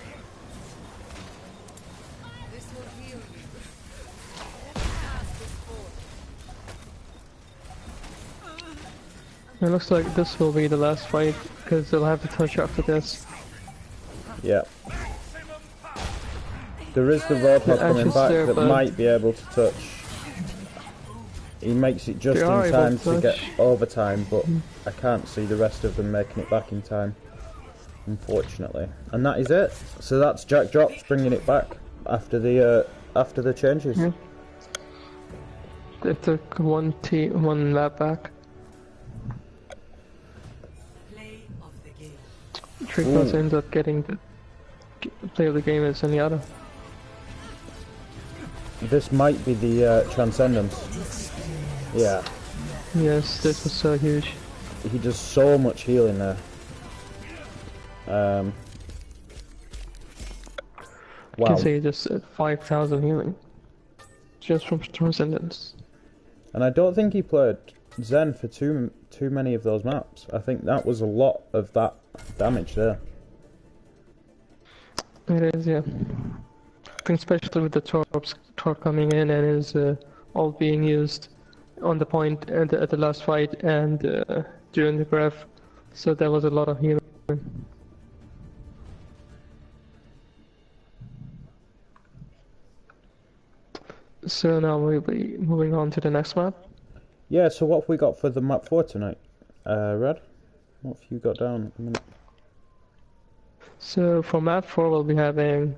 It looks like this will be the last fight, because they'll have to touch after this. Yeah. There is the Roadhog The coming Ashes back there, that but- might be able to touch. He makes it just They are in able time to to get touch. overtime, but I can't see the rest of them making it back in time, unfortunately. And that is it. So that's Jack Drops bringing it back after the changes. Yeah. They took one lap back. Play of the game. Trickles ends up getting the play of the game as any other. This might be the Transcendence. Yeah, Yes, this was so huge. he does so much healing there. You Wow. can say just 5,000 healing. Just from Transcendence. And I don't think he played Zen for too many of those maps. I think that was a lot of that damage there. It is, yeah. I think especially with the Torp coming in and his all being used on the point at the last fight and during the graph. So there was a lot of healing. So now we'll be moving on to the next map. Yeah, so what have we got for the map 4 tonight? Red? What have you got down at the minute? So for map 4 we'll be having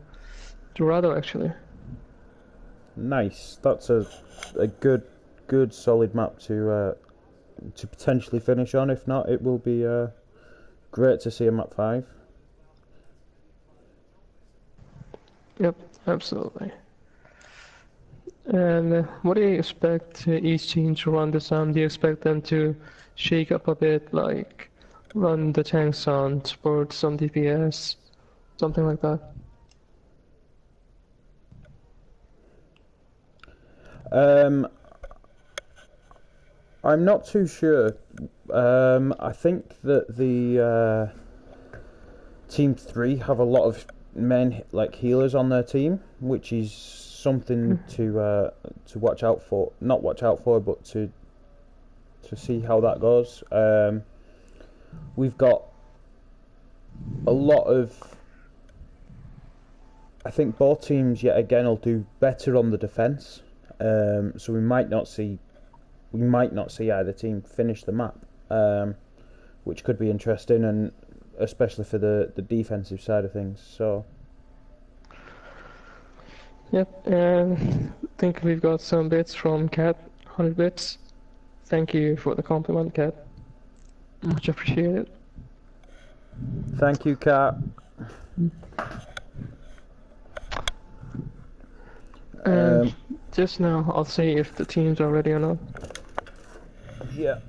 Dorado actually. Nice. That's a good solid map to potentially finish on. If not, it will be great to see a map 5. Yep, absolutely. And what do you expect each team to run this on? Do you expect them to shake up a bit, like run the tanks on support some DPS, something like that? I'm not too sure. I think that the Team 3 have a lot of men like healers on their team, which is something to watch out for. Not watch out for, but to see how that goes. We've got a lot of. I think both teams yet again will do better on the defence. So we might not see either team finish the map, which could be interesting, and especially for the defensive side of things. So. Yep, and I think we've got some bits from Cat, 100 bits. Thank you for the compliment, Cat. Much appreciated. Thank you, Kat. Just now, I'll see if the teams are ready or not. Yeah.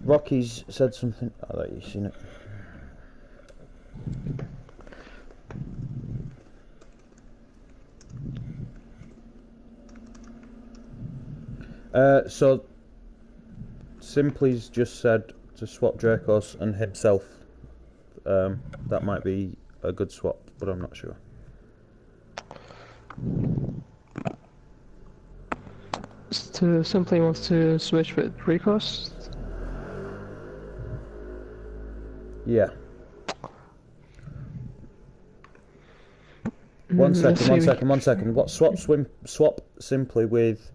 Rocky's said something. I thought you've seen it. So Simply's just said to swap Dracos and himself. That might be a good swap, but I'm not sure. Simply wants to switch with Recos. Yeah. One second. What swap Simply with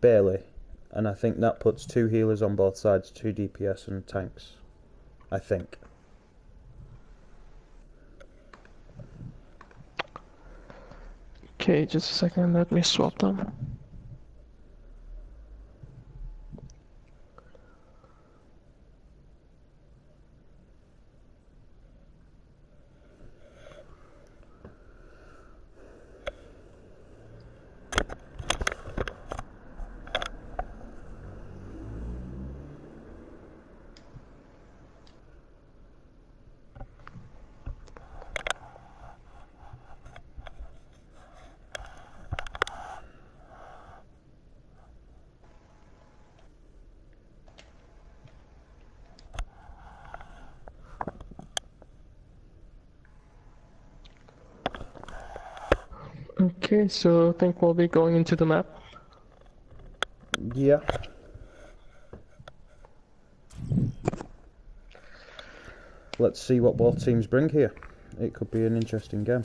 Bailey, and I think that puts 2 healers on both sides, 2 DPS and tanks. I think. Okay, just a second, let me swap them. Okay, so I think we'll be going into the map. Yeah. Let's see what both teams bring here. It could be an interesting game.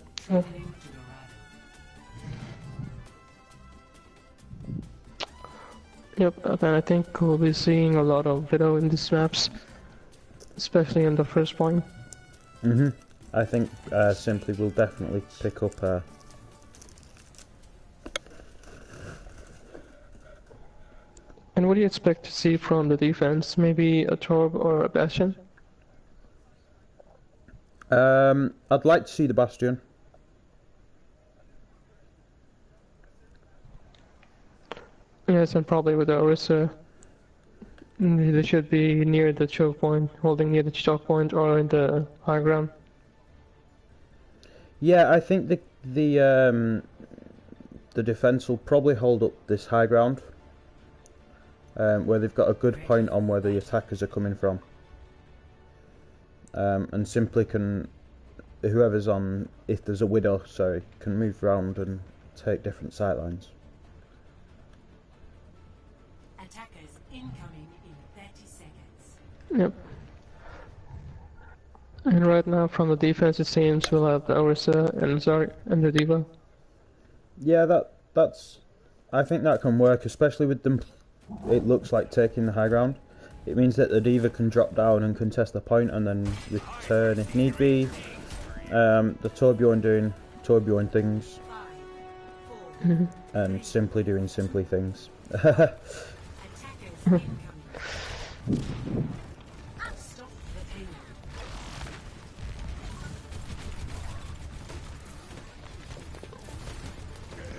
Yep, and I think we'll be seeing a lot of Widow in these maps, especially in the first point. I think Simply will definitely pick up. And what do you expect to see from the defense? Maybe a Torb or a Bastion? I'd like to see the Bastion. Yes, and probably with the Orisa, they should be near the choke point, holding near the choke point or in the high ground. Yeah, I think the defense will probably hold up this high ground, where they've got a good point on where the attackers are coming from, and Simply can, whoever's on, if there's a Widow, sorry, can move around and take different sightlines. Attackers incoming in 30 seconds. Yep. And right now, from the defense, it seems we'll have the Orisa and Zarya and the Diva. Yeah, that's. I think that can work, especially with them. It looks like taking the high ground. It means that the D.Va can drop down and contest the point and then return if need be. The Torbjorn doing Torbjorn things. And Simply doing Simply things. Attackers incoming. Stop the payload.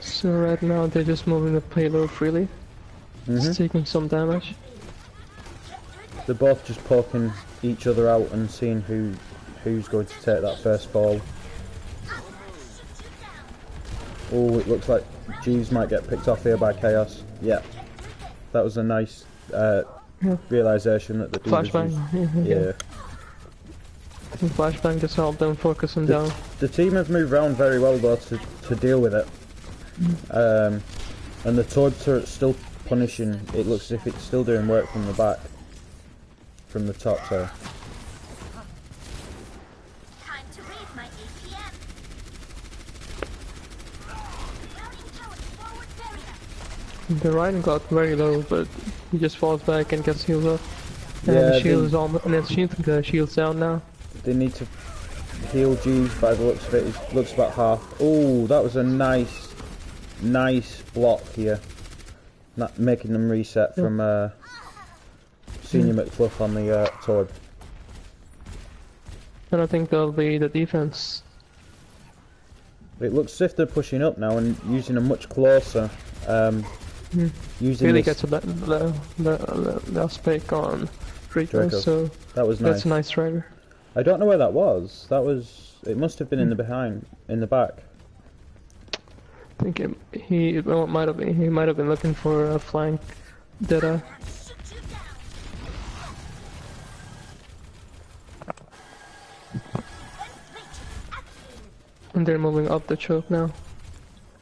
So right now they're just moving the payload freely. It's taking some damage. They're both just poking each other out and seeing who's going to take that first fall. Oh, it looks like Jeeves might get picked off here by Chaos. Yeah, that was a nice realization that the D.Va's Flashbang. yeah. I think flashbang just helped them focus him down. The team have moved around very well though to deal with it. And the Torb turret's still punishing. It looks as if it's still doing work from the back. From the top, sorry. Time to raise my APM. Routing towards forward barrier. The Ryan got very low, but he just falls back and gets healed up. And Yeah, the shield is almost, and the shield's down now. They need to heal Jeeves by the looks of it. It looks about half. Oh, that was a nice block here. Not making them reset from Senior McFluff on the Torb. And I think that'll be the defense. It looks as if they're pushing up now and using a much closer. Using Really this gets the spike on Draco, Draco. so That was nice. that's a nice driver. I don't know where that was. It must have been in the back. I think he might have been looking for a flank Deadeye. And they're moving up the choke now.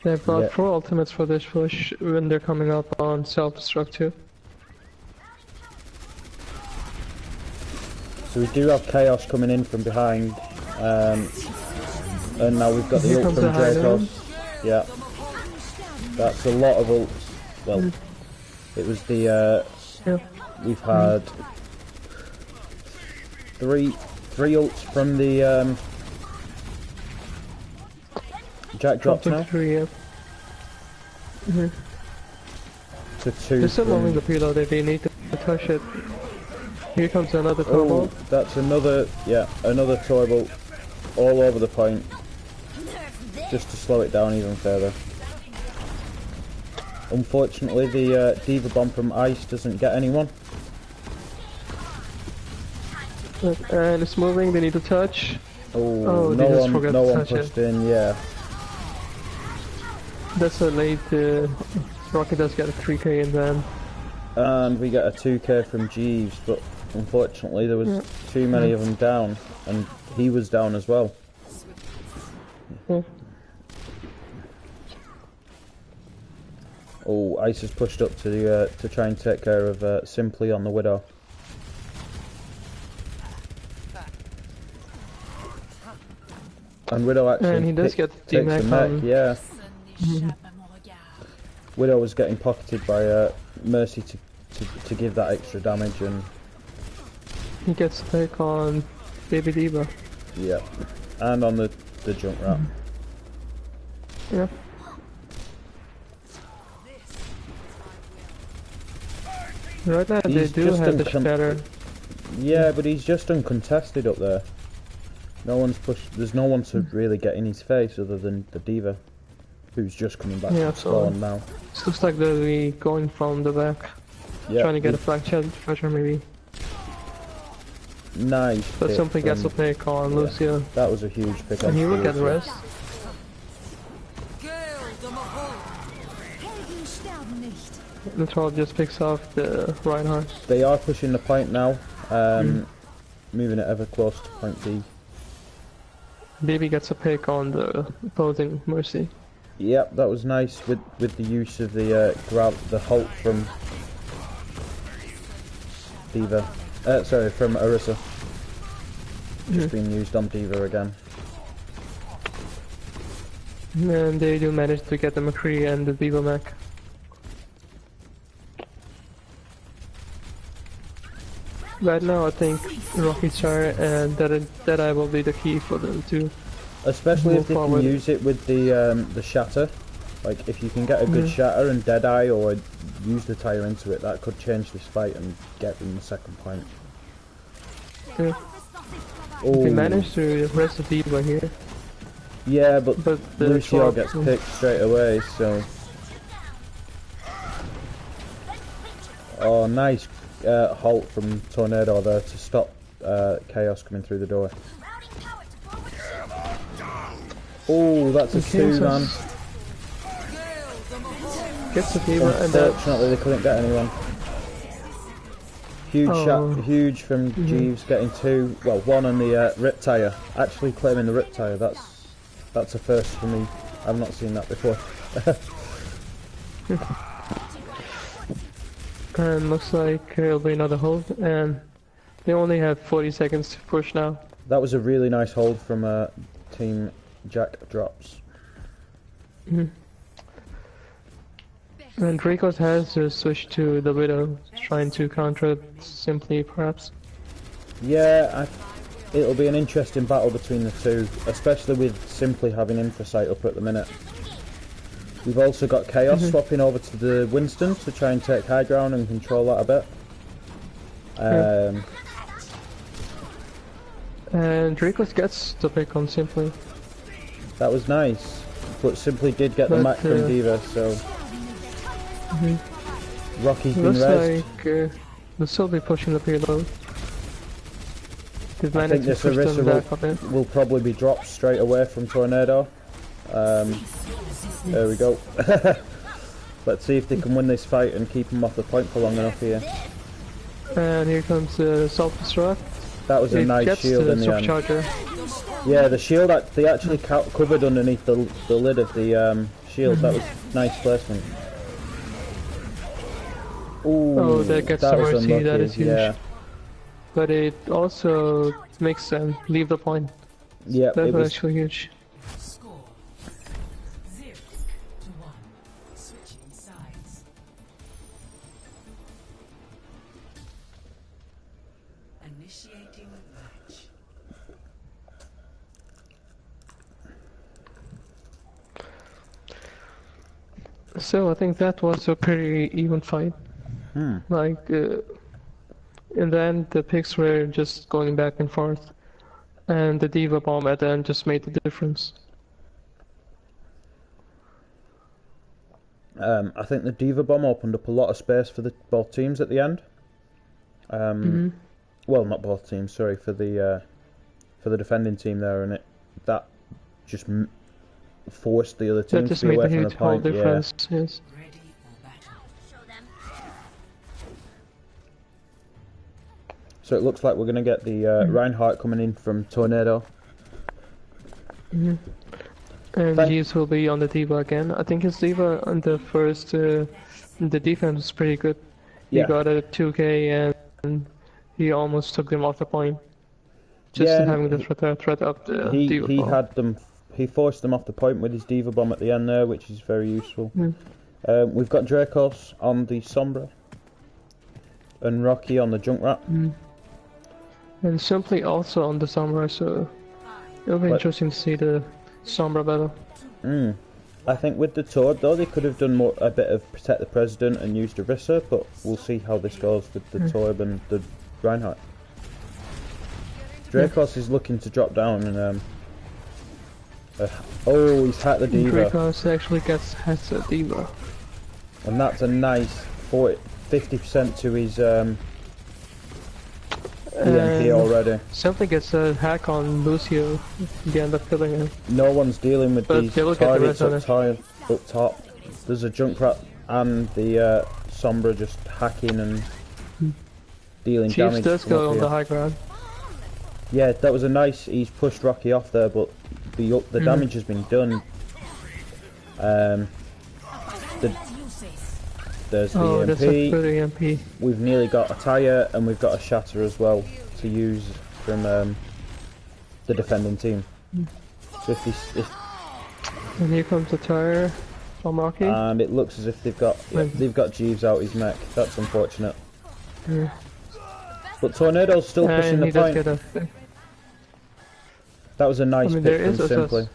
They've got 4 ultimates for this push when they're coming up on self-destruct too. So we do have Chaos coming in from behind. And now we've got the ult from Dracos. Yeah. That's a lot of ults. Well, it was the we've had three ults from the Jack drops now. 3, yeah. To 2. They're still moving the payload if they need to touch it. Here comes another turbo. Oh, that's another turbo all over the point. Just to slow it down even further. Unfortunately, the D.Va bomb from Ice doesn't get anyone. And it's moving, they need to touch. Oh, they just no forgot one to touch pushed it. in, yeah. That's a late, Rocket does get a 3k in then. And we get a 2k from Jeeves, but unfortunately there was too many of them down, and he was down as well. Yeah. Oh, Ice has pushed up to try and take care of Simply on the Widow. And Widow actually And he does get takes D-Mac the mech, on. yeah. Widow was getting pocketed by Mercy to give that extra damage, and He gets back on Baby D.Va. yeah, and on the junk rat. Yeah. Right now they He's do just have the uncon- shatter. Yeah, but he's just uncontested up there. No one's pushed. There's no one to really get in his face other than the D.Va, who's just coming back Yeah, to spawn now. It looks like they'll be going from the back. Yeah, Trying to get a flag treasure maybe. Nice. But pick something gets a from- pick on Lucio. That was a huge pick. And on he will get Lucio. rest. The troll just picks off the Reinhardt. They are pushing the point now, moving it ever close to point B. Baby gets a pick on the opposing Mercy. Yep, that was nice with the use of the grab, the halt from D.Va. Sorry, from Orisa. Just being used on D.Va again. And they do manage to get the McCree and the D.Va mech. right now I think Rocky Char and Deadeye will be the key for them to Especially move if they forward. can use it with the shatter. Like if you can get a good shatter and Deadeye or use the tire into it, that could change this fight and get them the second point. Yeah. Oh, If we manage to rest the D.Va here, yeah, but the Lucio 12 gets picked straight away, so... Oh, nice halt from Tornado there to stop Chaos coming through the door. Oh, that's a two, man. Gets the D.Va and then Unfortunately, they couldn't get anyone. Huge from Jeeves getting two. Well, one on the rip tire. Actually claiming the rip tire. That's a first for me. I've not seen that before. and looks like it'll be another hold, and they only have 40 seconds to push now. That was a really nice hold from Team Jack Drops. And Dracos has switched to the Widow, trying to counter it simply, perhaps. Yeah, it'll be an interesting battle between the two, especially with Simply having Infrasight up at the minute. We've also got Chaos swapping over to the Winston to try and take high ground and control that a bit. And Dracos gets the pick on Simply. That was nice, but Simply did get the match from D.Va, so... Rocky's been Looks rezzed. like they'll still be pushing the payload. They've I think managed this to push them back a Orisa bit. will probably be dropped straight away from Tornado. There we go. Let's see if they can win this fight and keep him off the point for long enough here. And here comes the self-destruct. That was a nice shield in the end. Supercharger. Yeah, the shield, they actually covered underneath the lid of the shield. That was nice placement. Ooh, Oh, that gets the was mercy, unlucky, that is huge. yeah. But it also makes them leave the point. Yeah, That it was was. actually huge. Score 0-1. Switching sides. Initiating match. So I think that was a pretty even fight. Like, in the end, the picks were just going back and forth, and the D.Va bomb at the end just made the difference. I think the D.Va bomb opened up a lot of space for both teams at the end. Well, not both teams. Sorry, for the defending team there, and that just forced the other team That to just be made away a from the huge whole point. Yeah. difference. Yes. Ready for battle. Show them. So it looks like we're going to get the Reinhardt coming in from Tornado. And Jeeves will be on the D.Va again. I think his D.Va on the first, the defense was pretty good. He Yeah. got a 2k and he almost took them off the point. Just Yeah, having the threat up the D.Va He bomb. had them. He forced them off the point with his D.Va bomb at the end there, which is very useful. We've got Dracos on the Sombra and Rocky on the Junkrat. And Simply also on the Sombra, so it'll be interesting to see the Sombra battle. I think with the Toad though, they could have done a bit of Protect the President and used Orisa, but we'll see how this goes with the Torb and the Reinhardt. Dracos is looking to drop down and oh, he's hacked the D.Va, Dracos actually has a D.Va. and that's a nice 50% to his EMP already. Simply gets a hack on Lucio. They end up killing him. No one's dealing with But these they will get the targets rest on up top. There's a Junkrat and the Sombra just hacking and dealing Chiefs damage. does from go up on here. the high ground. Yeah, that was a nice. He's pushed Rocky off there, but the damage has been done. There's the Oh, EMP. that's a good EMP. We've nearly got a tire and we've got a shatter as well to use from the defending team. So if And here comes the tire from Rocky. and it looks as if they've got Jeeves out his mech. That's unfortunate. But Tornado's still pushing And the he does point. get a... That was a nice I mean, there pick is from a Simply.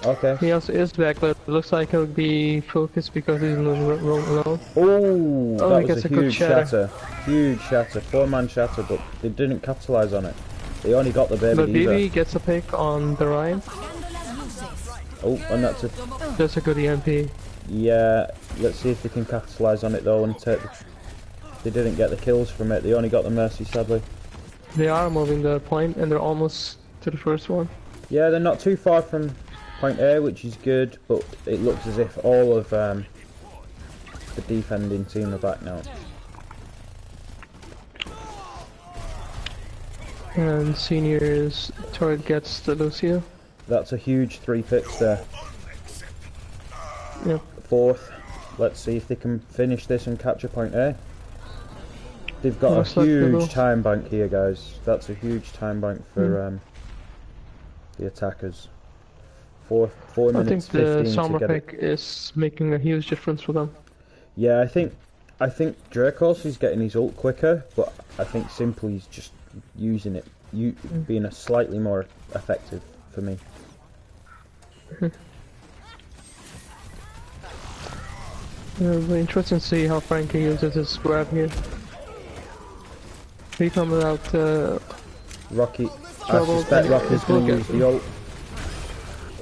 Okay. He also is back, but it looks like he'll be focused because he's alone. Oh, Oh, that he was gets a a good huge shatter. Huge shatter. 4-man shatter, but they didn't capitalise on it. They only got the baby But diva. BB gets a pick on the Ryan. Oh, and that's a... That's a good EMP. Yeah, let's see if they can capitalise on it though and take the... They didn't get the kills from it, they only got the Mercy sadly. They are moving the point and they're almost to the first one. Yeah, they're not too far from point A, which is good, but it looks as if all of the defending team are back now. And Senior's turret gets the Lucio. That's a huge 3 picks there. Yep. 4th. Let's see if they can finish this and capture point A. They've got Looks a like they will. huge time bank here, guys. That's a huge time bank for the attackers. 4 I think minutes the 15 summer to get pick it. is making a huge difference for them. Yeah, I think Dracos is getting his ult quicker, but I think Simply's just using it, being a slightly more effective for me. It'll be interesting to see how Frankie uses his grab here. He comes out Rocky, I Trouble, suspect and Rocky's it will going to get use the ult.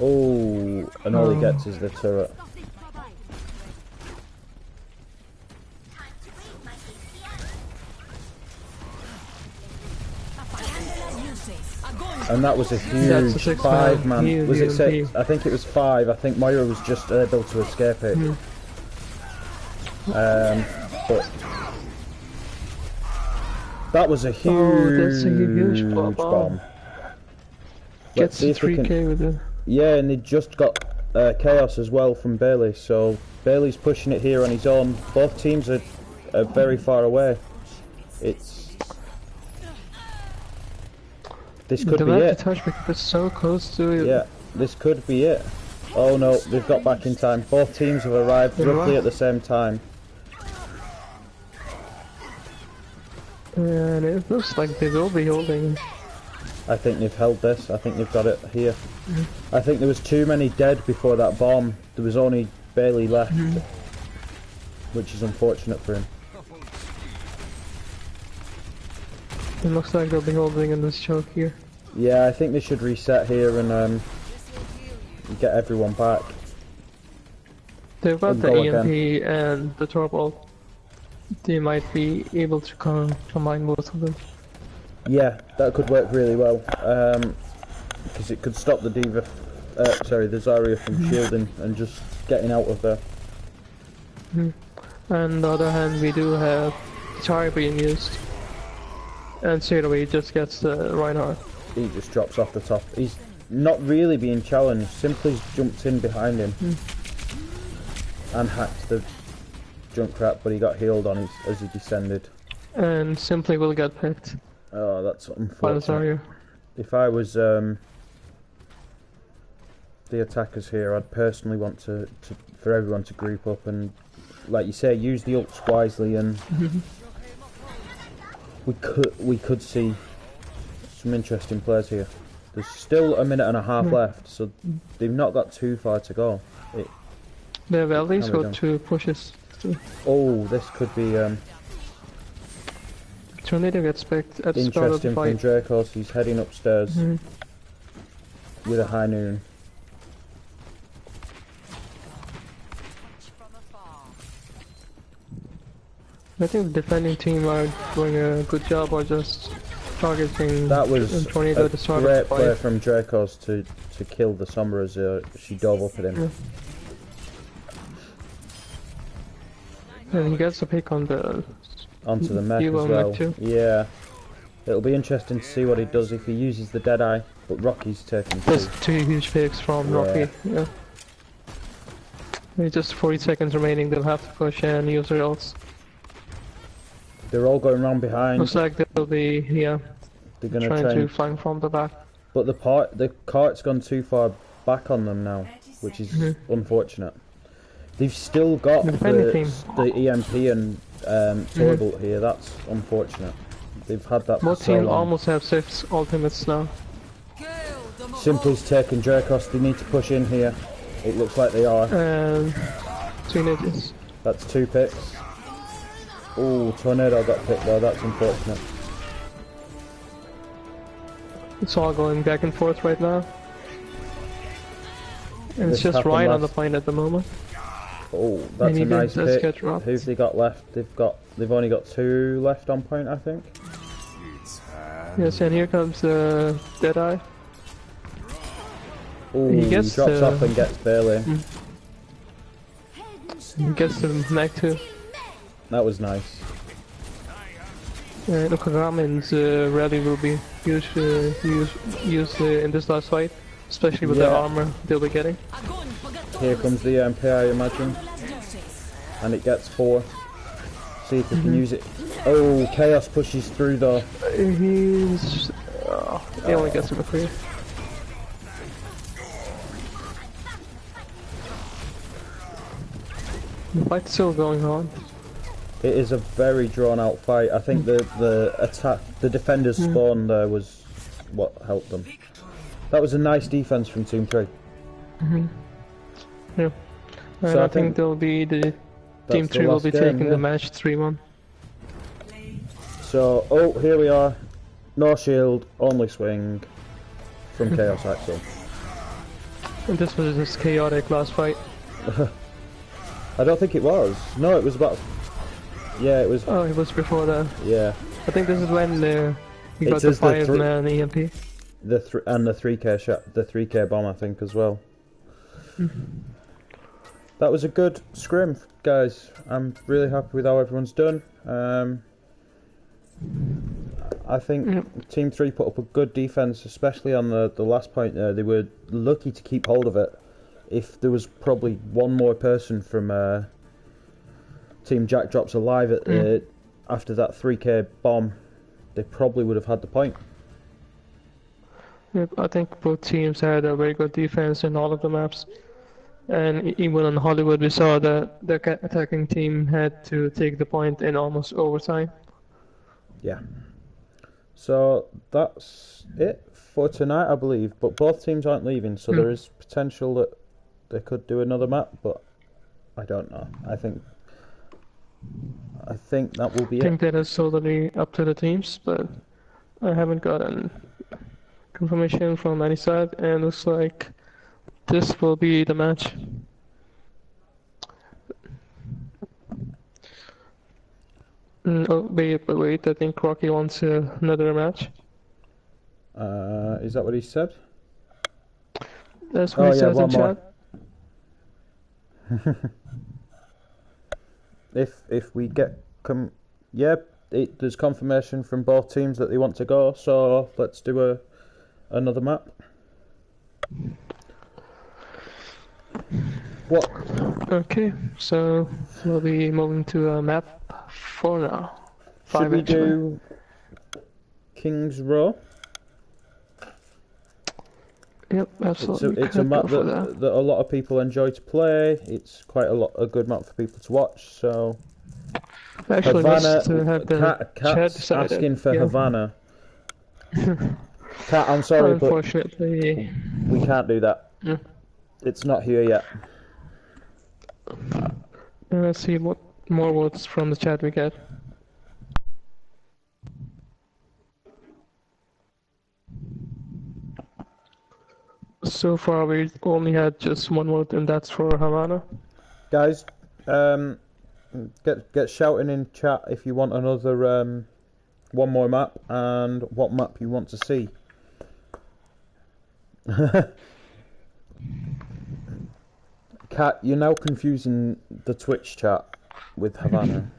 Oh, and all he gets is the turret. And that was a That's a huge 6-man. 5-man. Huge Was it 6? EMP. I think it was 5. I think Moira was just able to escape it. But that was a huge, that's a huge bomb. Let's Gets see if we 3k can. with it. Yeah, and they just got Chaos as well from Bailey. So Bailey's pushing it here on his own. Both teams are very far away. This could be it. Touch because it's so close to it. Yeah, this could be it. Oh no, they've got back in time. Both teams have arrived roughly at the same time. And it looks like they will be holding. I think they've held this. I think they've got it here. I think there was too many dead before that bomb. There was only Bailey left, which is unfortunate for him. It looks like they'll be holding in this choke here. Yeah, I think they should reset here and get everyone back. They've got And the go EMP and the turbo. They might be able to combine both of them. Yeah, that could work really well. Because it could stop the Diva, the Zarya from shielding and just getting out of there. And on the other hand, we do have Chari being used. And straight away just gets the Reinhardt. He just drops off the top. He's not really being challenged, simply jumped in behind him and hacked the Junkrat, but he got healed on as he descended. And Simply will get picked Oh, that's by the unfortunate. Zarya. If I was the attackers here, I'd personally want for everyone to group up and, like you say, use the ults wisely, and we could see some interesting plays here. There's still a minute and a half left, so they've not got too far to go. They have at least How we got 2 pushes. Oh, this could be Tornado gets picked at the start of the interesting from fight. Dracos. He's heading upstairs with a high noon. I think the defending team are doing a good job or just targeting That was Tornado a at the start of great the play fight. from Dracos to kill the Sombra as she dove up at him. And he gets a pick on the... Onto the mech You as will well. mech too. Yeah. It'll be interesting to see what he does if he uses the Deadeye, but Rocky's taking There's 2. 2 huge picks from Yeah. Rocky. Yeah. With just 40 seconds remaining, they'll have to push and use their ults. They're all going round behind. Looks like they'll be, yeah, They're gonna trying try to and, flank from the back. but the cart's gone too far back on them now, which is unfortunate. They've still got The defending team. the EMP and Thorbolt here. That's unfortunate. They've had that for Both so teams long. almost have 6 ultimates now. Simply's taking Dracos. They need to push in here. It looks like they are. And 2 ninjas. That's 2 picks. Oh, Tornado got picked though. That's unfortunate. It's all going back and forth right now. And it's This just Ryan on happened the point at the moment. Oh, that's And a he nice does pick. get dropped. Who've they got left? They've only got 2 left on point, I think. Yes, and here comes Deadeye. Oh, He he gets drops the- off and gets Bailey. He gets the neck too. That was nice. And Okagamen's rally will be used in this last fight, especially with the Yeah. armor they'll be getting. Here comes the MP, I imagine. And it gets 4. See if we can use it. Oh, Chaos pushes through though. He's... he only gets him a 3. The fight's still going on. It is a very drawn out fight. I think the defender's spawn there was what helped them. That was a nice defense from Team 3. Yeah. And So I I think think they'll be Team the 3 will last be game, taking yeah. the match 3-1. So, oh, here we are. No shield, only swing from Chaos Axel. And this was this chaotic last fight. I don't think it was. No, it was about... Yeah, it was... Oh, it was before that. Yeah. I think this is when he It got the is the 5-man EMP. And the 3k shot, the 3k bomb, I think, as well. That was a good scrim, guys. I'm really happy with how everyone's done. I think Team 3 put up a good defense, especially on the last point there. They were lucky to keep hold of it. If there was probably one more person from Team Jack Drops alive after that 3k bomb, they probably would have had the point. Yep, I think both teams had a very good defense in all of the maps. And even in Hollywood, we saw that the attacking team had to take the point in almost overtime. Yeah. So that's it for tonight, I believe. But both teams aren't leaving, so there is potential that they could do another map, but I don't know. I think that will be I think it. that is totally up to the teams, but I haven't gotten confirmation from any side, and looks like this will be the match. Oh, wait, I think Rocky wants another match. Is that what he said? That's what he says in one more. chat. If we get there's confirmation from both teams that they want to go, so let's do another map. What? Okay, so we'll be moving to map 4 now. Should we actually. do King's Row? Yep, absolutely. It's a Could go map for that a lot of people enjoy to play. It's quite a good map for people to watch. So Actually, Havana, let's have the chat Cat's decided. asking for Yeah. Havana. Cat, I'm sorry, but Unfortunately, we can't do that. Yeah. It's not here yet. let's see what more votes from the chat we get. So far, we only had just 1 vote, and that's for Havana. Guys, get shouting in chat if you want another one more map and what map you want to see. Cat, you're now confusing the Twitch chat with Havana.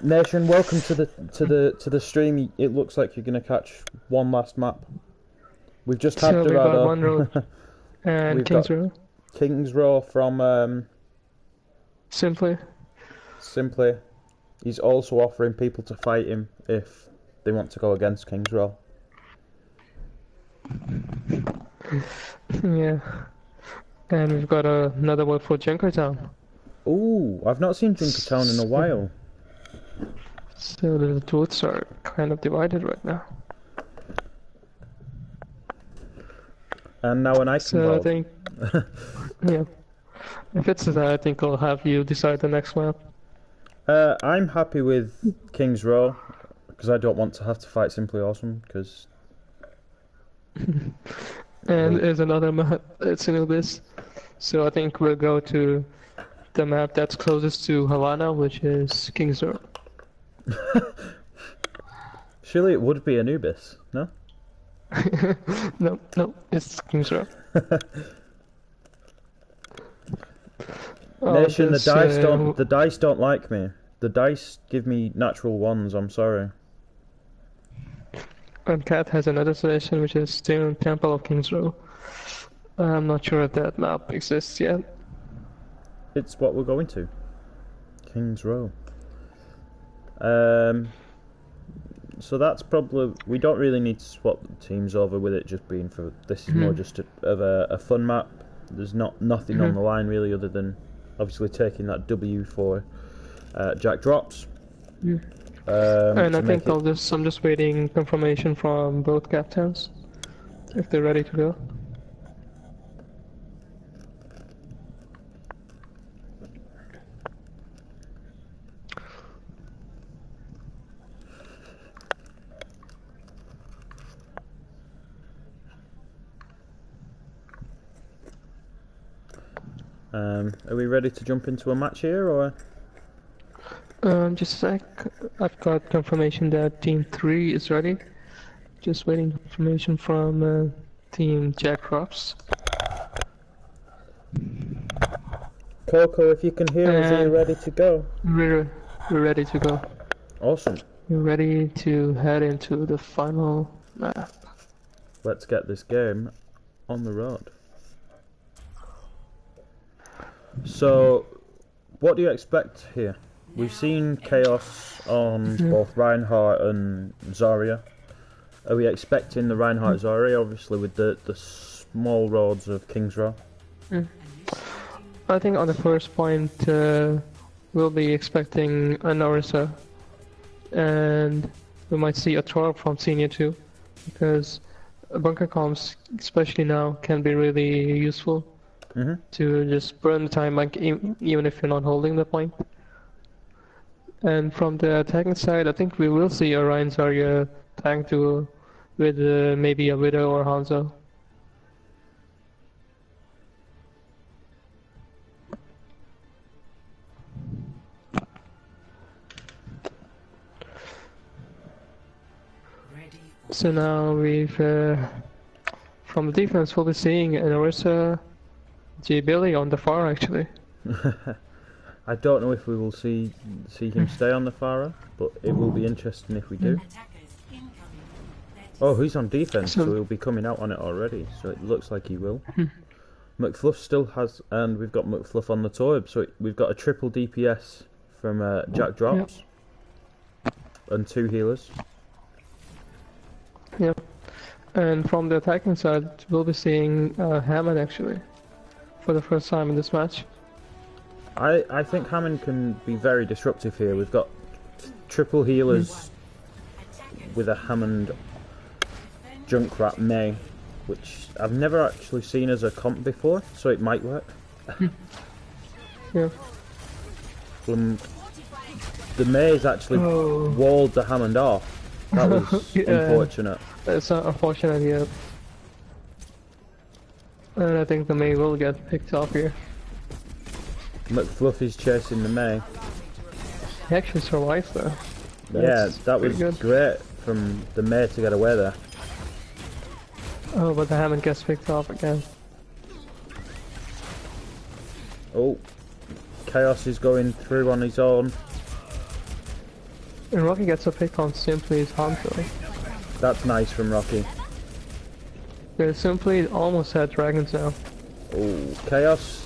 Nation, welcome to the stream. It looks like you're gonna catch one last map. We've just had So we got Dorado. 1 road and We've King's got- Row. King's Row from Simply. Simply. He's also offering people to fight him if they want to go against King's Row. Yeah. And we've got another vote for Junkertown. Ooh, I've not seen Junkertown in a while. So the votes are kind of divided right now. And now an item So I vault. think, yeah. If it's that, I think I'll have you decide the next map. I'm happy with King's Row because I don't want to have to fight Simply Awesome because And there's another map that's in this. So I think we'll go to the map that's closest to Havana, which is King's Row. surely it would be Anubis, no? No, it's King's Row. Nation, this, the dice don't like me. The dice give me natural ones. I'm sorry. And Cat has another selection, which is still Temple of King's Row. I'm not sure if that map exists yet. It's what we're going to. King's Row. So that's probably we don't really need to swap the teams over with it just being for this is more just a fun map. There's nothing on the line really other than obviously taking that W for Jack drops. And I think I'm just waiting confirmation from both captains if they're ready to go. Are we ready to jump into a match here or? Just a sec. I've got confirmation that Team 3 is ready. Just waiting confirmation from Team Jack Drops. Coco, if you can hear us, are you ready to go? We're ready to go. Awesome. We're ready to head into the final map. Let's get this game on the road. So, what do you expect here? We've seen chaos on both Reinhardt and Zarya. Are we expecting the Reinhardt Zarya, obviously, with the small roads of King's Row? I think on the first point, we'll be expecting an Orisa. And we might see a Torb from Senior too. Because bunker comms, especially now, can be really useful. To just burn the time, like even if you're not holding the point. And from the attacking side, I think we will see a Ryan Zarya tank duel with maybe a Widow or Hanzo. So now we've from the defense we'll be seeing an Orisa J Billy on the far actually. I don't know if we will see him stay on the Farah, but it will be interesting if we do. Oh, he's on defense, so he'll be coming out on it already, so it looks like he will. McFluff still has, and we've got McFluff on the Torb, so we've got a triple DPS from Jack Drops, and 2 healers. Yep. And from the attacking side, we'll be seeing Hammond actually, for the first time in this match. I think Hammond can be very disruptive here. We've got triple healers with a Hammond Junkrat May, which I've never actually seen as a comp before, so it might work. Yeah. The Maze actually walled the Hammond off. That was unfortunate. It's not unfortunate yet. And I think the May will get picked off here. McFluff is chasing the May. He actually survived though. Yeah, that was good. great from the May to get away there. Oh, but the Hammond gets picked off again. Oh, Chaos is going through on his own. And Rocky gets a pick on Simply's Hanzo. That's nice from Rocky. Yeah, Simply almost had dragons now. Oh, Chaos.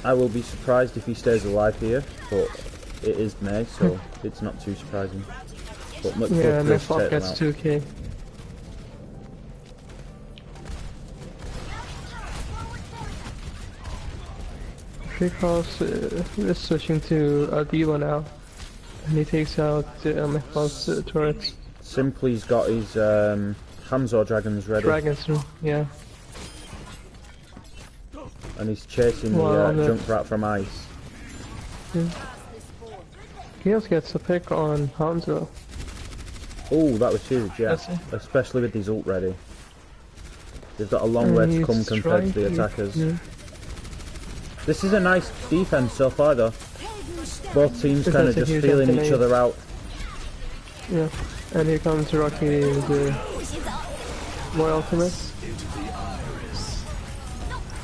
I will be surprised if he stays alive here, but it is May, so it's not too surprising. But McFluff does take them gets out. 2k. Because is switching to a diva now, and he takes out Mechma's turrets. Simply's got his Hamzor dragons ready. Dragons, yeah. And he's chasing the Junkrat from ice. Yeah. Chaos gets a pick on Hanzo. Oh, that was huge, yeah. Especially with his ult ready. They've got a long way to come compared to the attackers. Yeah. This is a nice defense so far though. Both teams kind of just feeling each other out. Yeah, and here comes Rocky with more ultimate.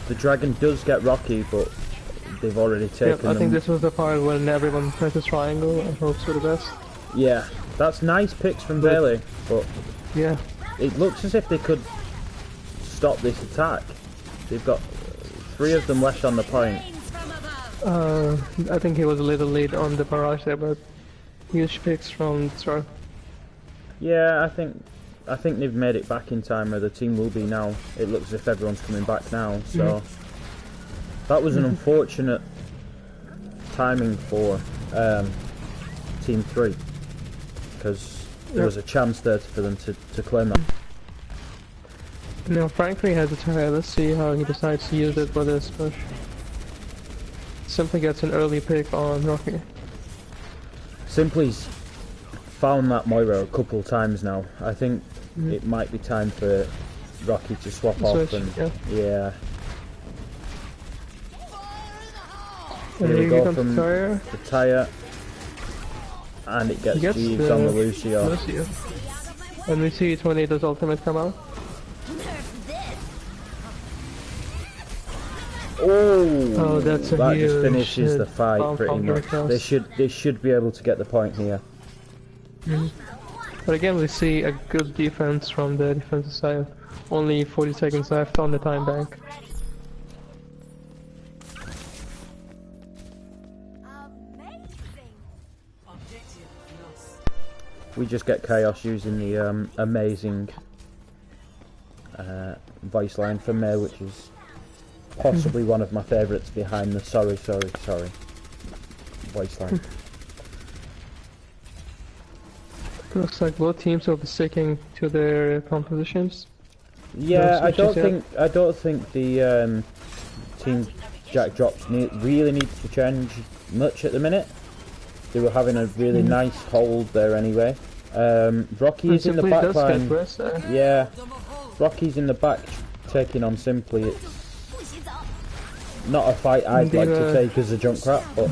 The dragon does get Rocky, but they've already taken I think this was the part when everyone presses triangle and hopes for the best. Yeah, that's nice picks from Bailey, but yeah, it looks as if they could stop this attack. They've got 3 of them left on the point. I think he was a little late on the barrage there, but huge picks from Star. Yeah, I think they've made it back in time, or the team will be now. It looks as if everyone's coming back now, so that was an unfortunate timing for Team 3, because there was a chance there for them to claim that. Now Frankly has a tire, let's see how he decides to use it for this push. Simply gets an early pick on Rocky. Simply's found that Moira a couple times now. I think it might be time for Rocky to swap off and yeah. Here we go from the tire, and it gets Jeeves on the Lucio. And we see Tornado's ultimate come out. Oh, that's a that huge just finishes the fight pretty much. Cross. They should be able to get the point here. But again, we see a good defense from the defensive side. Only 40 seconds left on the time bank. We just get Chaos using the amazing voice line from May, which is possibly one of my favourites behind the sorry voice line. Looks like both teams will be sticking to their compositions. Yeah, I don't think the team Jack Drops really needs to change much at the minute. They were having a really nice hold there anyway. Rocky's in the back line. Yeah, Rocky's in the back taking on Simply. It's not a fight I'd like to take as a Junkrat, but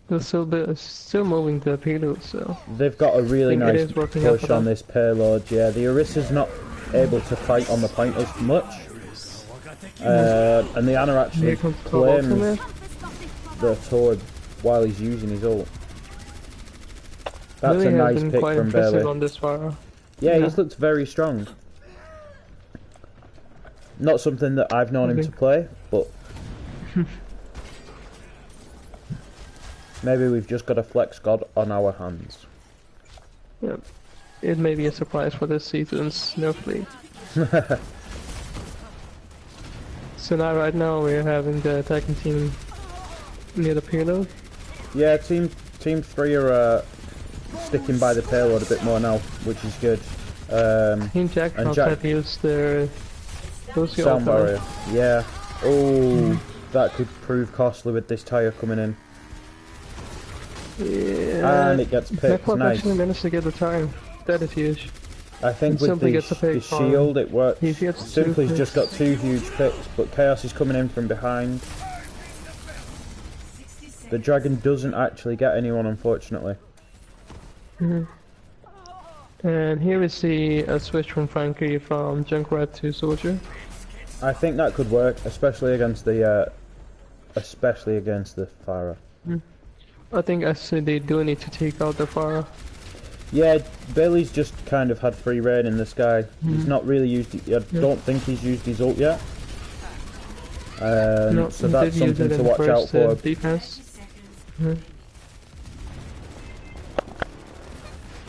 they're still moving the payload, so they've got a really nice push on this payload. Yeah, the Orissa's not able to fight on the point as much. And the Ana actually claims the Tor while he's using his ult. That's really a nice pick from Bailey. On this far. Yeah, he's looked very strong. Not something that I've known him to play, but maybe we've just got a flex god on our hands. Yeah, it may be a surprise for this season's Snowflake. So now, right now, we're having the attacking team near the payload. Yeah, team 3 are sticking by the payload a bit more now, which is good. Team Jack have used their sound barrier. Yeah. Oh, that could prove costly with this tire coming in. Yeah. And it gets picked. Nice. Actually managed to get the time. That is huge. I think with the shield it works. Simply's just got 2 huge picks, but Chaos is coming in from behind. The dragon doesn't actually get anyone, unfortunately. And here we see a switch from Frankie from Junkrat to Soldier. I think that could work, especially against the Pharah. I think actually they do need to take out the Pharah. Yeah, Bailey's just kind of had free reign in the sky. He's not really used it. I don't think he's used his ult yet. No, so that's something to watch out for. Defense.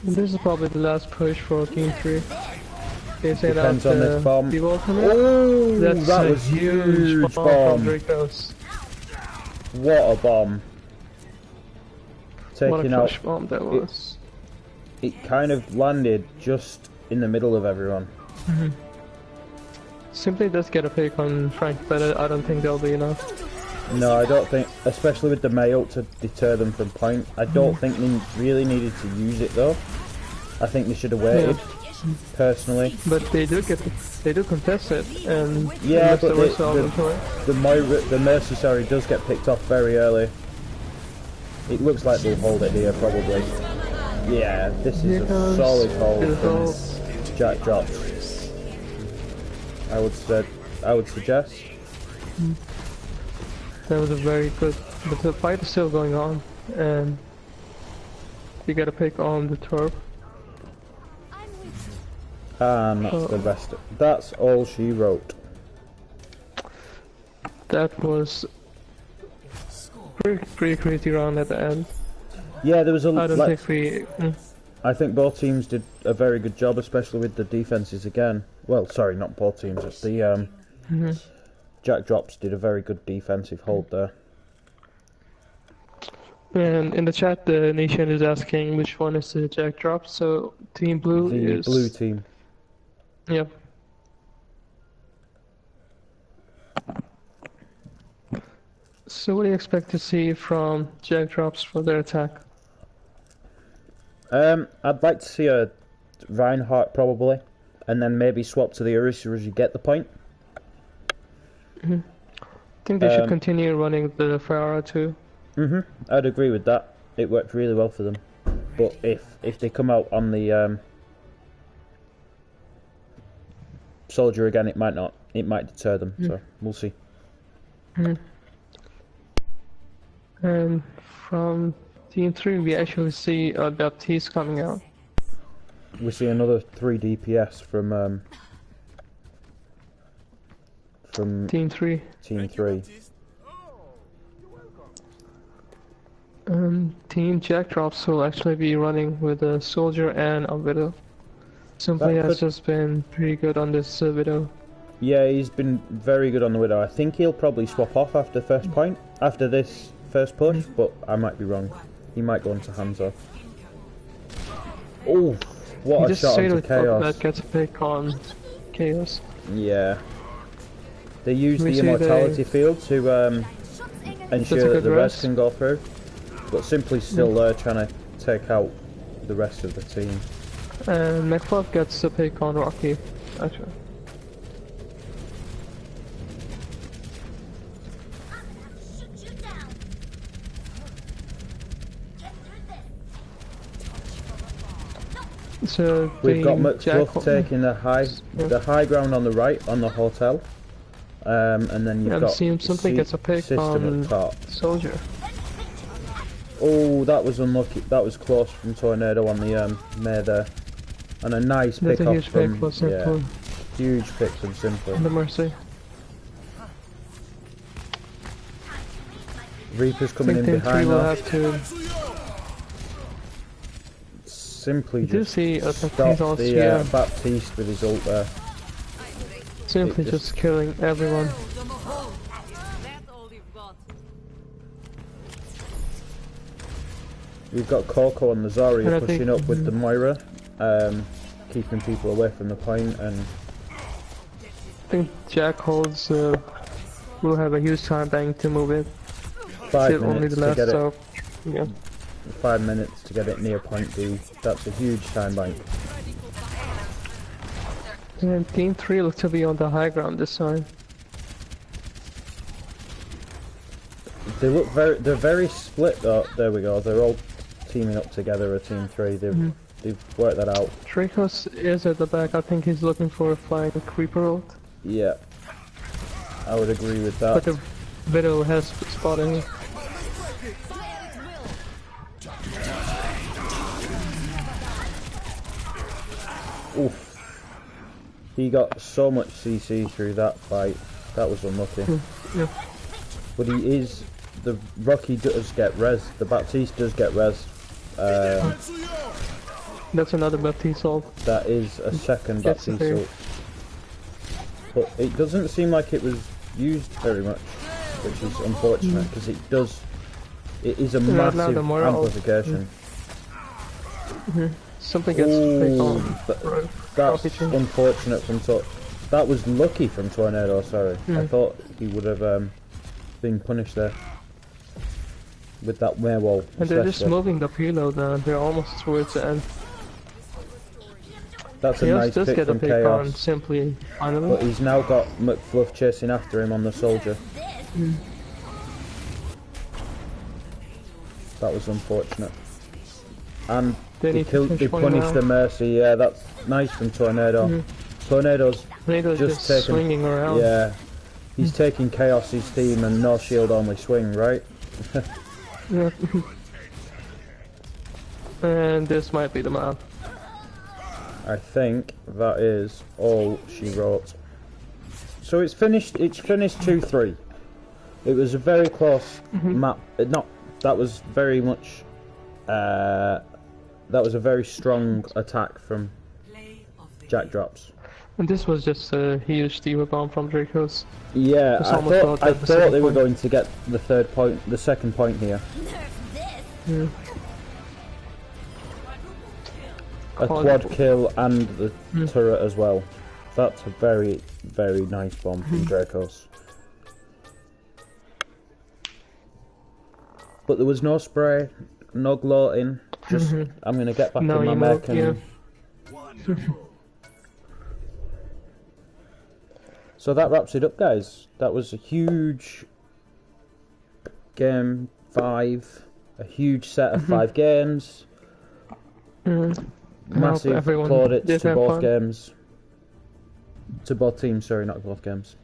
This is probably the last push for Team 3. They sent out Depends on this bomb. the ultimate. Oh, That's that a was huge bomb bomb. from Dracos. What a bomb. What a Taking out. clutch bomb that was. It kind of landed just in the middle of everyone. Simply does get a pick on Frank, but I don't think that'll be enough. No, I don't think, especially with the mail to deter them from point, I don't think they really needed to use it though. I think they should have waited, personally. But they do contest it, and Yeah, but the the Mercenary does get picked off very early. It looks like they'll hold it here, probably. Yeah, this is a solid hold from Jack Drops. I would suggest. That was a very good, but the fight is still going on, and you get a pick on the turf. And that's the rest. That's all she wrote. That was pretty crazy round at the end. Yeah, there was a. I don't think we. I think both teams did a very good job, especially with the defenses again. Well, sorry, not both teams. It's the Jack Drops did a very good defensive hold there. And in the chat, the nation is asking which one is the Jack Drop. So Team Blue is the blue team. Yep. So what do you expect to see from Jack Drops for their attack? I'd like to see a Reinhardt probably, and then maybe swap to the Orisa as you get the point. I think they should continue running the Farah too. I'd agree with that. It worked really well for them. But if they come out on the Soldier again, it might not. It might deter them. So we'll see. And from Team 3, we actually see Baptiste coming out. We see another 3 DPS from Team 3. Team 3. Team Jack Drops will actually be running with a Soldier and a Widow. Simply has just been pretty good on this Widow. Yeah, he's been very good on the Widow. I think he'll probably swap off after first point, after this first push, but I might be wrong. He might go into Hanzo. Oh, what a shot onto Chaos. That gets a pick on Chaos. Yeah. They use the immortality field to ensure that the rest can go through, but Simply still there trying to take out the rest of the team. And McFluff gets a pick on Rocky, actually. So we've got McFluff taking the high ground on the right on the hotel, and then you've got something gets a pick on up top. Soldier. Oh, that was unlucky. That was close from Tornado on the May there, and a nice pick off huge from pick huge pick from Simply. The Mercy. Reaper's coming in behind now. Simply just stopped the Baptiste with his ult there. Simply just killing everyone. We've got Coco and the Zarya pushing up with the Moira, keeping people away from the point, and I think Jack holds will have a huge time bank to move it. 5 minutes only the last to get it. Yeah. 5 minutes to get it near point B. That's a huge time bank. And Team 3 looks to be on the high ground this time. They look they're very split though. There we go. They're all teaming up together. A Team 3. They've worked that out. Dracos is at the back. I think he's looking for a flying creeper ult. Yeah, I would agree with that. But the Widow has spotted him. Oof. He got so much CC through that fight. That was unlucky. Yeah. But he is... The Rocky does get res. The Baptiste does get res. That's another Baptiste ult. That is a second Gets Baptiste the ult. But it doesn't seem like it was used very much, which is unfortunate because it is a now massive the Moira ult. amplification. Something gets picked Ooh, on. that's RPG. unfortunate from that was lucky from Tornado, sorry. I thought he would have been punished there. With that werewolf. And they're just especially. moving the payload now. They're almost towards the end. That's a Chaos nice does pick get a from pick on Chaos. Simply, finally. But he's now got McFluff chasing after him on the soldier. That was unfortunate. And They need to finish they one punished now. the Mercy, yeah, that's nice from Tornado. Tornado's Tornado's just just taking, swinging around. yeah, he's taking Chaos's team and no shield only swing, right? Yeah. And this might be the map. I think that is all she wrote. So it's finished 2-3. It was a very close map. That was very much that was a very strong attack from Play of the Jack Drops. And this was just a huge diva bomb from Draco's. Yeah, It's I almost thought about the they second were point. going to get the second point here. Yeah. A quad kill and the turret as well. That's a very, very nice bomb from Dracos. But there was no spray, no gloating. Just I'm gonna get back No in my emote, mech and. So that wraps it up, guys. That was a huge game 5, a huge set of 5 games. Massive everyone plaudits did to have both fun. games. To both teams, sorry, not both games.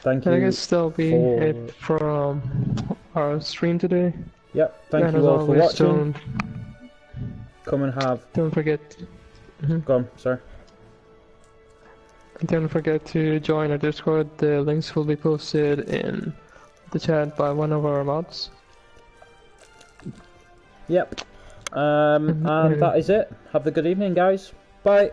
Thank you. I guess that'll be for- it for our stream today. Yep, thank And you as all for always, watching. Come and have. Don't forget. Go on, sorry. Don't forget to join our Discord. The links will be posted in the chat by one of our mods. Yep. And that is it. Have a good evening, guys. Bye.